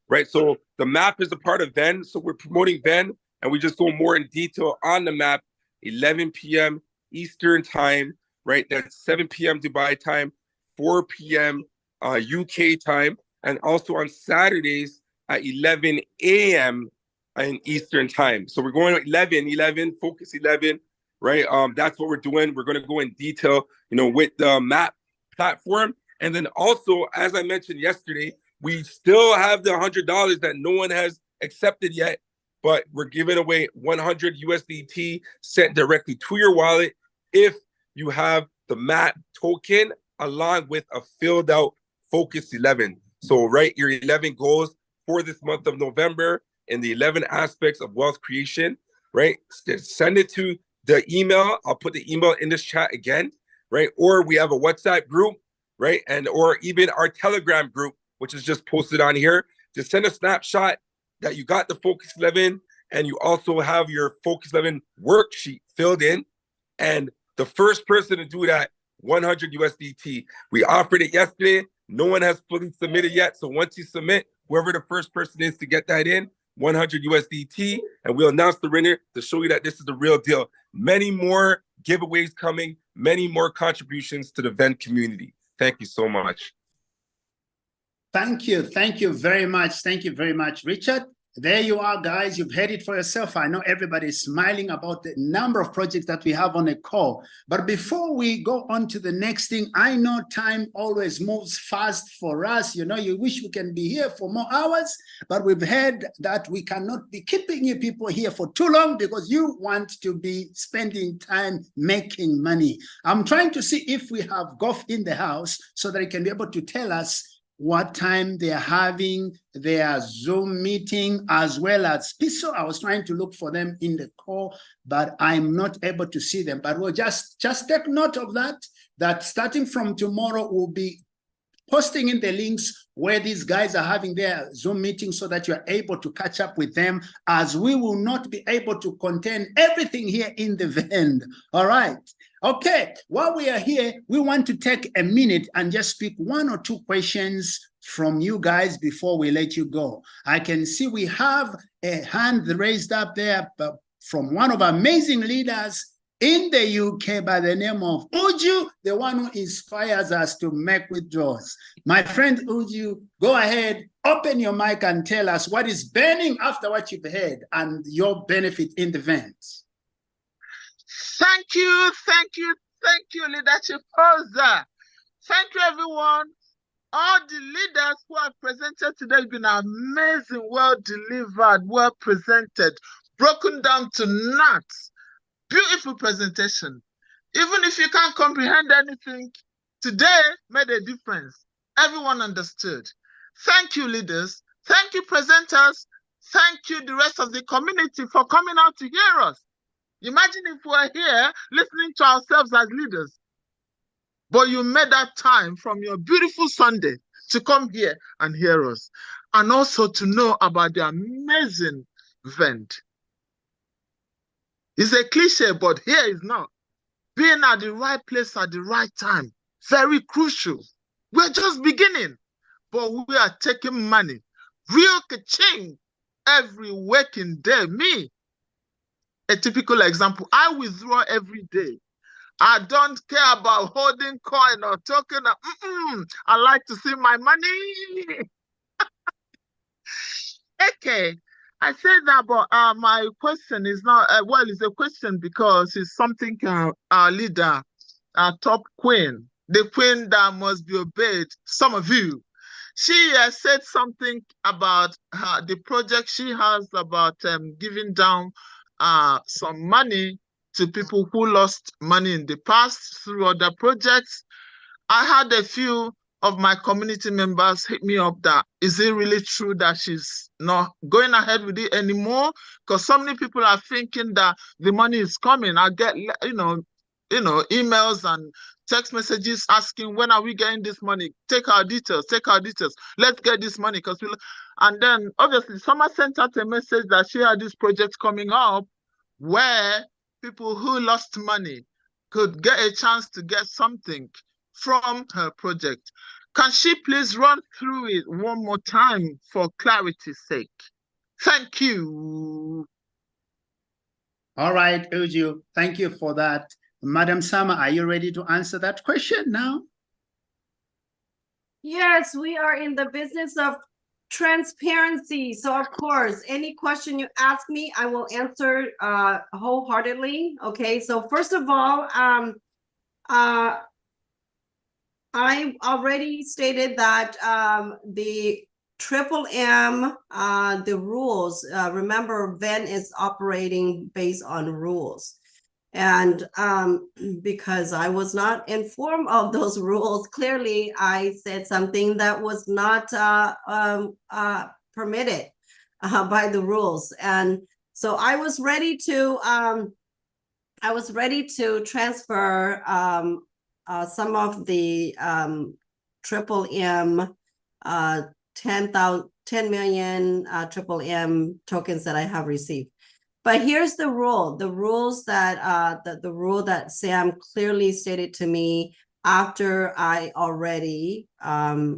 [SPEAKER 14] right? So the map is a part of V.E.N.D. So we're promoting V.E.N.D. and we just go more in detail on the map, 11 p.m. Eastern time, right? That's 7 p.m. Dubai time, 4 p.m. UK time, and also on Saturdays at 11 a.m. in Eastern time. So we're going 11, Focus 11, right? That's what we're doing. We're going to go in detail, you know, with the map platform. And then also, as I mentioned yesterday, we still have the $100 that no one has accepted yet, but we're giving away 100 USDT sent directly to your wallet if you have the map token along with a filled out Focus 11. So write your 11 goals for this month of November and the 11 aspects of wealth creation, right? Send it to the email. I'll put the email in this chat again, right? Or we have a WhatsApp group, right? And or even our Telegram group, which is just posted on here. Just send a snapshot that you got the Focus 11 and you also have your Focus 11 worksheet filled in. And the first person to do that, 100 USDT. We offered it yesterday. No one has fully submitted yet. So once you submit, whoever the first person is to get that in, 100 USDT, and we'll announce the winner to show you that this is the real deal. Many more giveaways coming, many more contributions to the V.E.N.D community. Thank you so much.
[SPEAKER 4] Thank you. Thank you very much. Thank you very much, Richard. There you are, guys. You've heard it for yourself. I know everybody's smiling about the number of projects that we have on a call. But before we go on to the next thing, I know time always moves fast for us. You know, you wish we can be here for more hours, but we've heard that we cannot be keeping you people here for too long because you want to be spending time making money. I'm trying to see if we have Goff in the house so that he can be able to tell us what time they're having their Zoom meeting, as well as Piso. I was trying to look for them in the call, but I'm not able to see them. But we'll just take note of that starting from tomorrow, we'll be posting in the links where these guys are having their Zoom meeting so that you're able to catch up with them, as we will not be able to contain everything here in the V.E.N.D. All right. Okay, while we are here, we want to take a minute and just pick one or two questions from you guys before we let you go. I can see we have a hand raised up there from one of our amazing leaders in the UK by the name of Uju, the one who inspires us to make withdrawals. My friend Uju, go ahead, open your mic and tell us what is burning after what you've heard and your benefit in the V.E.N.D.
[SPEAKER 15] Thank you, leadership poser. Thank you, everyone. All the leaders who have presented today have been amazing, well delivered, well presented, broken down to knots. Beautiful presentation. Even if you can't comprehend anything, today made a difference. Everyone understood. Thank you, leaders. Thank you, presenters. Thank you, the rest of the community, for coming out to hear us. Imagine if we were here listening to ourselves as leaders. But you made that time from your beautiful Sunday to come here and hear us. And also to know about the amazing V.E.N.D. It's a cliche, but here is not. Being at the right place at the right time, very crucial. We're just beginning, but we are taking money. Real ka-ching every working day. Me, a typical example, I withdraw every day. I don't care about holding coin or token. I like to see my money. Okay, I said that, but my question is not, well, it's a question because it's something our leader, our top queen, the queen that must be obeyed, some of you. She said something about the project she has about giving down some money to people who lost money in the past through other projects. I had a few of my community members hit me up that, is it really true that she's not going ahead with it anymore? Because so many people are thinking that the money is coming. I get, emails and text messages asking, when are we getting this money? Take our details, let's get this money. And then obviously someone sent out a message that she had this project coming up where people who lost money could get a chance to get something from her project. Can she please run through it one more time for clarity's sake? Thank you.
[SPEAKER 4] All right, Uju, thank you for that. Madam Sama, are you ready to answer that question now?
[SPEAKER 6] Yes, we are in the business of transparency. So of course, any question you ask me, I will answer wholeheartedly. Okay, so first of all, I already stated that the M, the rules, remember V.E.N.D is operating based on rules. And because I was not informed of those rules, clearly I said something that was not permitted by the rules. And so I was ready to transfer some of the M 10 million M tokens that I have received. But here's the rule. The rule that Sam clearly stated to me after I already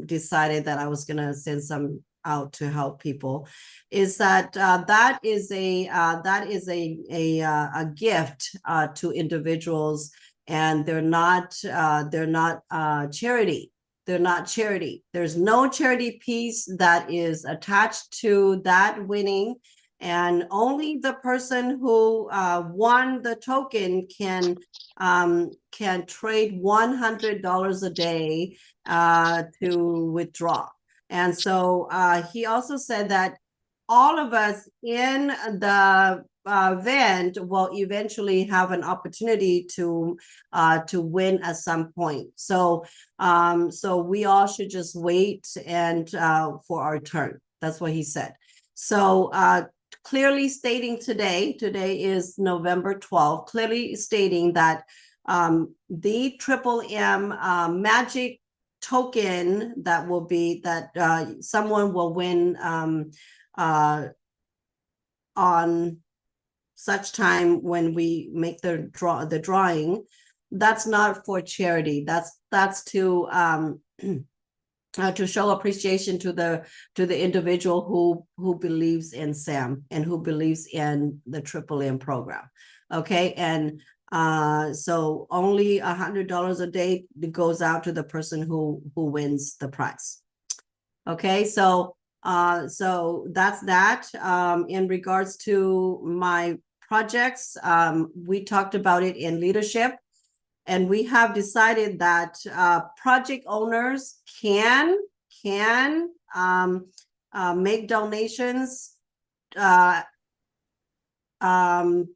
[SPEAKER 6] decided that I was going to send some out to help people, is that that is a gift to individuals, and they're not charity. They're not charity. There's no charity piece that is attached to that winning. And only the person who won the token can trade $100 a day to withdraw. And so he also said that all of us in the V.E.N.D will eventually have an opportunity to win at some point. So so we all should just wait and for our turn. That's what he said. So clearly stating today is November 12th, clearly stating that the M magic token that will be that someone will win on such time when we make the drawing, that's not for charity. That's to show appreciation to the individual who believes in Sam and who believes in the M program. Okay, and so only $100 a day goes out to the person who wins the prize. Okay, so so that's that. In regards to my projects. We talked about it in leadership, and we have decided that project owners can make donations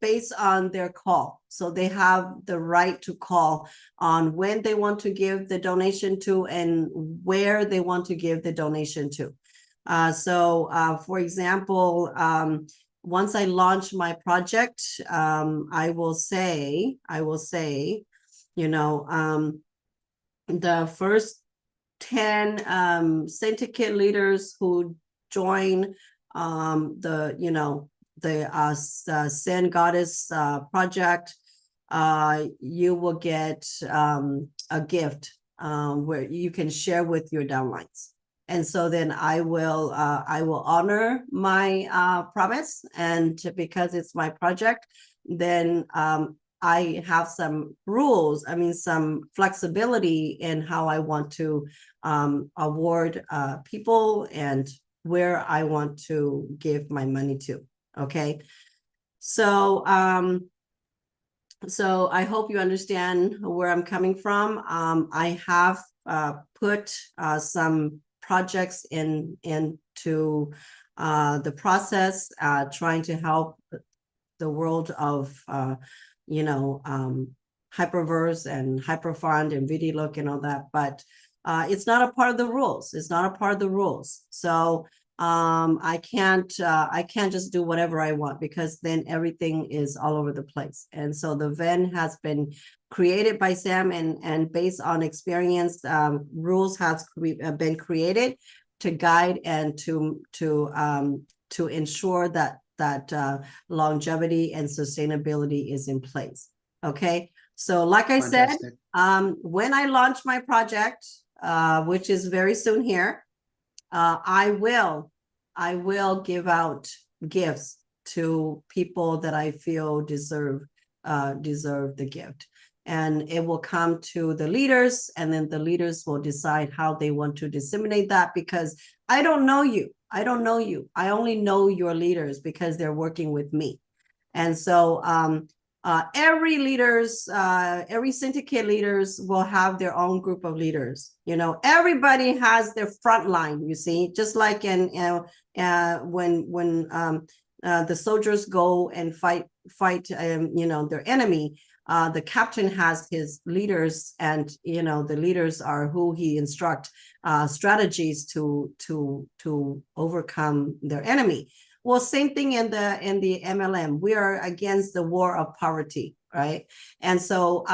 [SPEAKER 6] based on their call. So they have the right to call on when they want to give the donation to and where they want to give the donation to. For example, once I launch my project, I will say, you know, the first 10 syndicate leaders who join the Sand Goddess project, you will get a gift where you can share with your downlines. And so then I will honor my promise, and because it's my project, then I have some rules, some flexibility in how I want to award people and where I want to give my money to. Okay. So I hope you understand where I'm coming from. I have put some projects into the process, trying to help the world of Hyperverse and Hyperfund and V.E.N.D and all that, but it's not a part of the rules. It's not a part of the rules. So I can't just do whatever I want, because then everything is all over the place. And so the V.E.N has been created by Sam, and based on experience, rules have been created to guide and to ensure that longevity and sustainability is in place. Okay, so like I said, when I launch my project, which is very soon here, I will give out gifts to people that I feel deserve the gift, and it will come to the leaders, and then the leaders will decide how they want to disseminate that, because I don't know you. I only know your leaders because they're working with me. And so every syndicate leaders will have their own group of leaders. Everybody has their front line, you see, just like when the soldiers go and fight their enemy. The captain has his leaders, and the leaders are who he instructs strategies to overcome their enemy. Well, same thing in the MLM. We are against the war of poverty, right? And so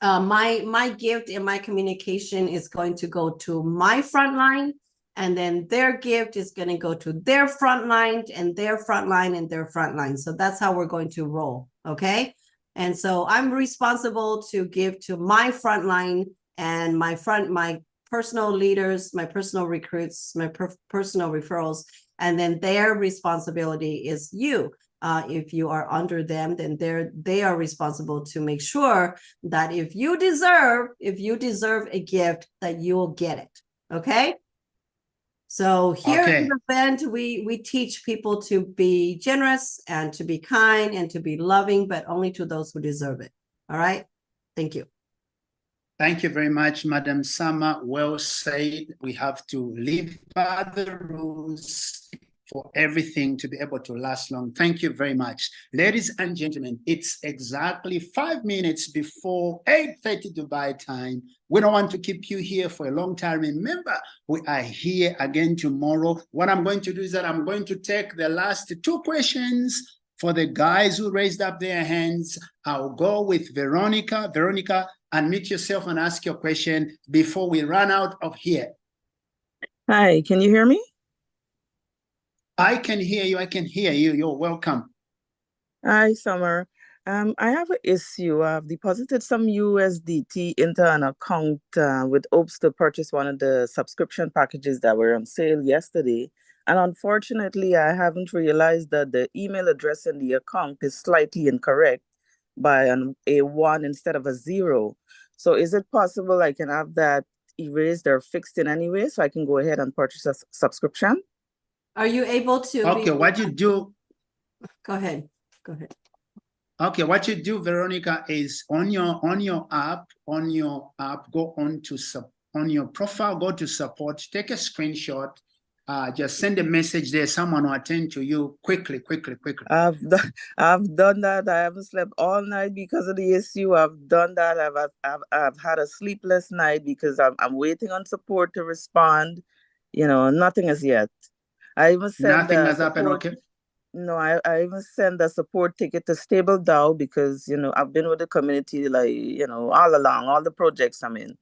[SPEAKER 6] my gift and my communication is going to go to my front line, and then their gift is going to go to their front line, and their front line, and their front line. So that's how we're going to roll, okay? And so I'm responsible to give to my front line and my personal leaders, my personal recruits, my personal referrals, and then their responsibility is you. If you are under them, then they are responsible to make sure that if you deserve a gift, that you will get it. Okay. So here in the V.E.N.D, we teach people to be generous and to be kind and to be loving, but only to those who deserve it. All right. Thank you.
[SPEAKER 4] Thank you very much, Madam Sama. Well said. We have to live by the rules for everything to be able to last long. Thank you very much. Ladies and gentlemen, it's exactly 5 minutes before 8:30 Dubai time. We don't want to keep you here for a long time. Remember, we are here again tomorrow. What I'm going to do is that I'm going to take the last 2 questions for the guys who raised up their hands. I'll go with Veronica. Veronica, unmute yourself and ask your question before we run out of here.
[SPEAKER 16] Hi, can you hear me?
[SPEAKER 4] I can hear you. I can hear you. You're welcome.
[SPEAKER 16] Hi, Summer. I have an issue. I've deposited some USDT into an account with hopes to purchase one of the subscription packages that were on sale yesterday. And unfortunately, I haven't realized that the email address in the account is slightly incorrect by a 1 instead of a 0. So is it possible I can have that erased or fixed in any way so I can go ahead and purchase a subscription?
[SPEAKER 6] Are you able to?
[SPEAKER 4] Okay, what you do?
[SPEAKER 6] Go ahead. Go ahead.
[SPEAKER 4] Okay, what you do, Veronica, is on your app, go on your profile, go to support, take a screenshot, just send a message there. Someone will attend to you quickly.
[SPEAKER 16] I've done that. I haven't slept all night because of the issue. I've done that. I've had a sleepless night because I'm waiting on support to respond. Nothing as yet. I even sent
[SPEAKER 4] Nothing has happened. Okay.
[SPEAKER 16] No, I even send a support ticket to Stable DAO because, I've been with the community, all along, all the projects I'm in.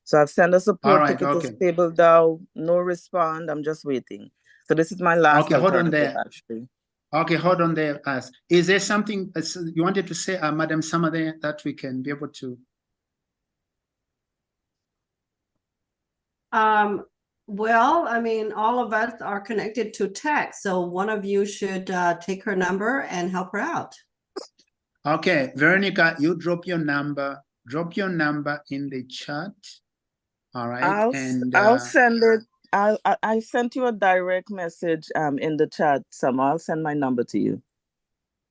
[SPEAKER 16] So I've sent a support ticket to Stable DAO, no respond. I'm just waiting. So this is my last alternative, actually.
[SPEAKER 4] Okay, hold on there. Is there something you wanted to say, Madam Summer, there that we can be able to?
[SPEAKER 6] Well, I mean, all of us are connected to tech, so one of you should take her number and help her out.
[SPEAKER 4] Okay, Veronica, you drop your number in the chat. All right,
[SPEAKER 16] I'll send it. I sent you a direct message in the chat, Sam. I'll send my number to you.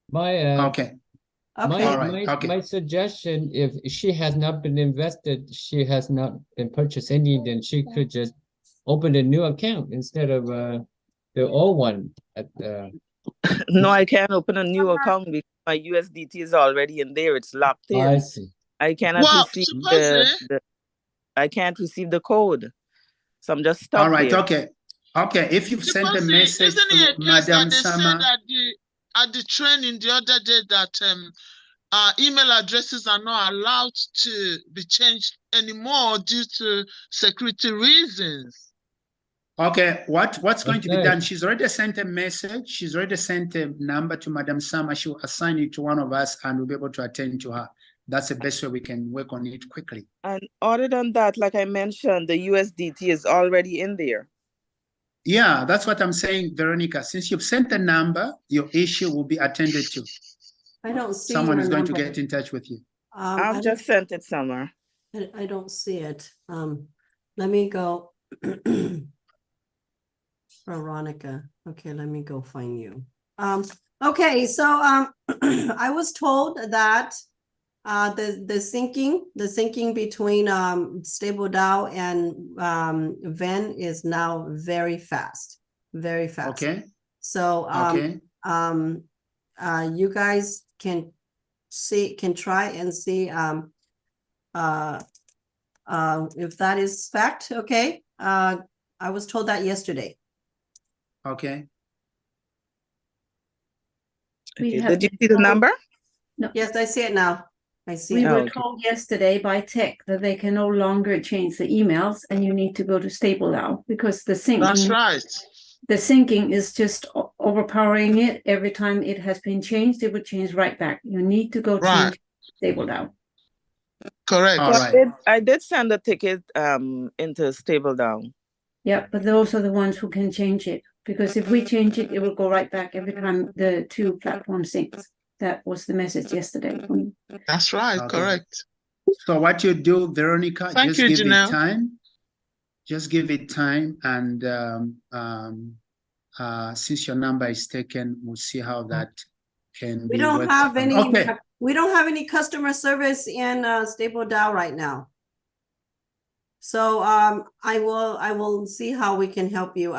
[SPEAKER 7] My
[SPEAKER 6] Okay.
[SPEAKER 7] My suggestion, if she has not been invested, she has not been purchased any, then she could just open a new account instead of the old one.
[SPEAKER 16] No, I can't open a new account because my USDT is already in there. It's locked in.
[SPEAKER 7] I see.
[SPEAKER 16] I cannot receive I can't receive the code. So I'm just stuck.
[SPEAKER 4] All right,
[SPEAKER 16] there.
[SPEAKER 4] Okay. If you've sent a message to Madam Sama.
[SPEAKER 15] At the training the other day that email addresses are not allowed to be changed anymore due to security reasons.
[SPEAKER 4] Okay, what's going to be done? She's already sent a message. She's already sent a number to Madam Sama. She will assign it to one of us and we'll be able to attend to her. That's the best way we can work on it quickly.
[SPEAKER 16] And other than that, like I mentioned, the USDT is already in there.
[SPEAKER 4] Yeah, that's what I'm saying, Veronica. Since you've sent the number, your issue will be attended to.
[SPEAKER 6] I don't see
[SPEAKER 4] someone
[SPEAKER 6] your
[SPEAKER 4] is going
[SPEAKER 6] number.
[SPEAKER 4] to get in touch with you.
[SPEAKER 16] I've just sent it somewhere.
[SPEAKER 6] I don't see it. Let me go. Veronica. Okay, let me go find you. Okay, so I was told that the syncing between Stable DAO and V.E.N.D is now very fast.
[SPEAKER 4] Okay.
[SPEAKER 6] So you guys can try and see if that is fact. Okay. I was told that yesterday.
[SPEAKER 4] Okay.
[SPEAKER 16] Did you see the number?
[SPEAKER 8] No.
[SPEAKER 6] Yes, I see it now. I see
[SPEAKER 8] We
[SPEAKER 6] it.
[SPEAKER 8] were told yesterday by tech that they can no longer change the emails and you need to go to Stable now because the syncing.
[SPEAKER 15] That's right.
[SPEAKER 8] The syncing is just overpowering it. Every time it has been changed, it would change right back. You need to go change Stable now.
[SPEAKER 15] Correct.
[SPEAKER 4] All
[SPEAKER 16] so
[SPEAKER 4] right.
[SPEAKER 16] I did send a ticket into Stable DAO.
[SPEAKER 8] Yeah, but those are the ones who can change it. Because if we change it, it will go right back every time the two platforms sync. That was the message yesterday.
[SPEAKER 15] That's right, correct.
[SPEAKER 4] So what you do, Veronica,
[SPEAKER 15] Thank you,
[SPEAKER 4] give
[SPEAKER 15] Janelle.
[SPEAKER 4] it time. Just give it time, and since your number is taken, we'll see how that can be.
[SPEAKER 6] We don't have any.
[SPEAKER 4] Okay.
[SPEAKER 6] We don't have any customer service in Stable DAO right now. So I will see how we can help you.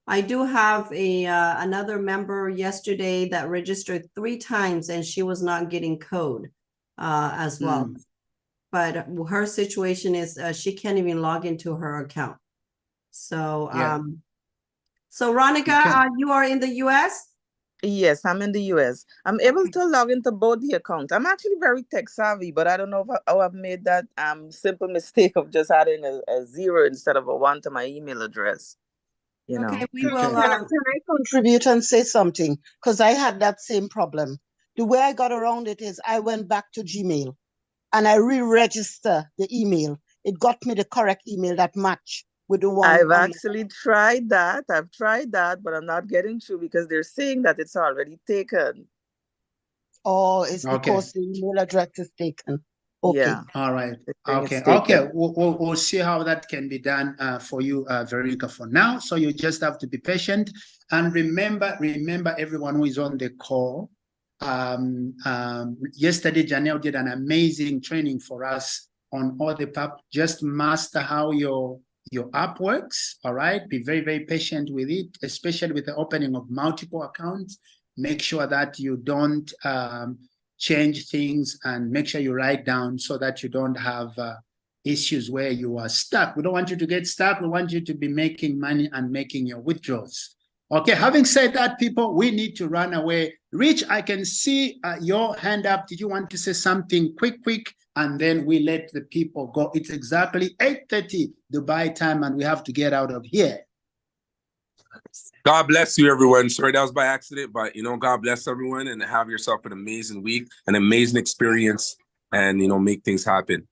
[SPEAKER 6] I do have another member yesterday that registered 3 times and she was not getting code as well. But her situation is she can't even log into her account. So so Ronica, you are in the US?
[SPEAKER 16] Yes, I'm in the US. I'm able to log into both the accounts. I'm actually very tech savvy, but I don't know how I've made that simple mistake of just adding a 0 instead of a 1 to my email address.
[SPEAKER 6] Okay, we will.
[SPEAKER 17] Can I contribute and say something? Because I had that same problem. The way I got around it is I went back to Gmail and I re-registered the email. It got me the correct email that matched with the one.
[SPEAKER 16] I've actually tried that. I've tried that, but I'm not getting through because they're saying that it's already taken.
[SPEAKER 17] Oh, it's because the email address is taken. Okay.
[SPEAKER 16] Yeah.
[SPEAKER 4] All right. Okay. We'll see how that can be done for you, Veronica, for now. So you just have to be patient and remember everyone who is on the call. Yesterday, Janelle did an amazing training for us on all the PAP. Just master how your app works. All right. Be very, very patient with it, especially with the opening of multiple accounts. Make sure that you don't change things, and make sure you write down so that you don't have issues where you are stuck. We don't want you to get stuck. We want you to be making money and making your withdrawals. Okay, having said that, people, we need to run away. Rich, I can see your hand up. Did you want to say something quick, and then we let the people go? It's exactly 8:30 Dubai time, and we have to get out of here.
[SPEAKER 14] God bless you, everyone. Sorry that was by accident, but God bless everyone, and have yourself an amazing week, an amazing experience, and make things happen.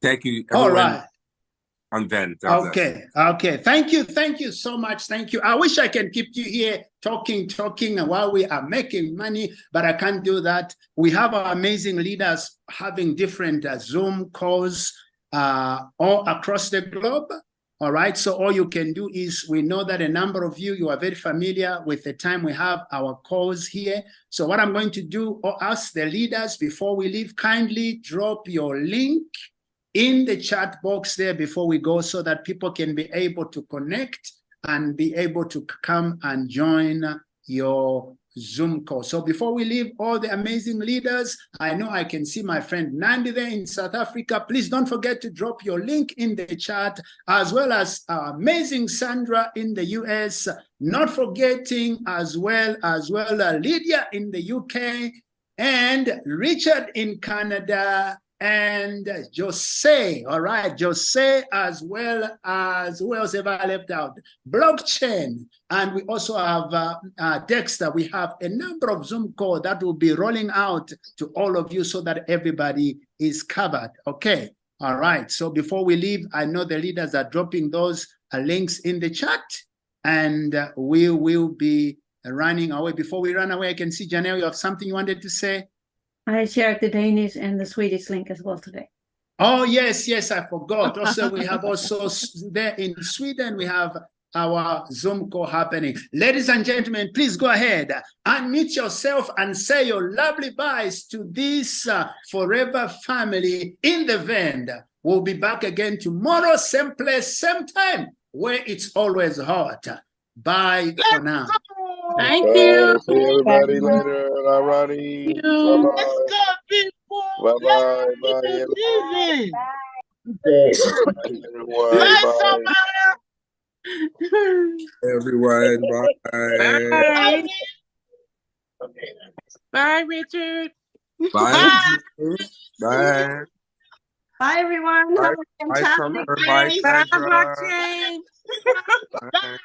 [SPEAKER 14] Thank you, everyone.
[SPEAKER 4] All right.
[SPEAKER 14] On V.E.N.D.
[SPEAKER 4] Okay. Thank you so much. Thank you. I wish I can keep you here talking while we are making money, but I can't do that. We have our amazing leaders having different Zoom calls all across the globe. All right. So all you can do is, we know that a number of you are very familiar with the time we have our calls here. So what I'm going to do, or ask the leaders before we leave, kindly drop your link in the chat box there before we go, so that people can be able to connect and be able to come and join your Zoom call. So before we leave, all the amazing leaders, I know I can see my friend Nandi there in South Africa. Please don't forget to drop your link in the chat, as well as our amazing Sandra in the US. Not forgetting as well Lydia in the UK, and Richard in Canada, and Jose. All right, Jose, as well as, who else have I left out? Blockchain. And we also have Dexter. We have a number of Zoom calls that will be rolling out to all of you, so that everybody is covered. Okay. All right. So before we leave, I know the leaders are dropping those links in the chat, and we will be running away. Before we run away, I can see Janelle, you have something you wanted to say?
[SPEAKER 8] I shared the Danish and the Swedish link as well today.
[SPEAKER 4] Oh, yes, I forgot. Also, we have also there in Sweden, we have our Zoom call happening. Ladies and gentlemen, please go ahead, unmute yourself and say your lovely byes to this forever family in the V.E.N.D. We'll be back again tomorrow, same place, same time, where it's always hot. Bye for now.
[SPEAKER 2] Thank you.
[SPEAKER 5] See everybody later. All righty. Bye-bye.
[SPEAKER 15] Let's go, people.
[SPEAKER 5] Bye-bye. Bye,
[SPEAKER 15] Easy.
[SPEAKER 5] everyone.
[SPEAKER 15] Bye,
[SPEAKER 5] Bye.
[SPEAKER 15] Samara.
[SPEAKER 14] Everyone, bye.
[SPEAKER 2] Bye, Richard.
[SPEAKER 14] Bye. Bye.
[SPEAKER 6] Bye, everyone.
[SPEAKER 14] Bye.
[SPEAKER 6] Have a
[SPEAKER 14] Bye,
[SPEAKER 6] fantastic
[SPEAKER 14] Summer.
[SPEAKER 6] day.
[SPEAKER 14] Bye,
[SPEAKER 2] Bye,
[SPEAKER 14] Sandra.
[SPEAKER 2] Blockchain.
[SPEAKER 15] Bye.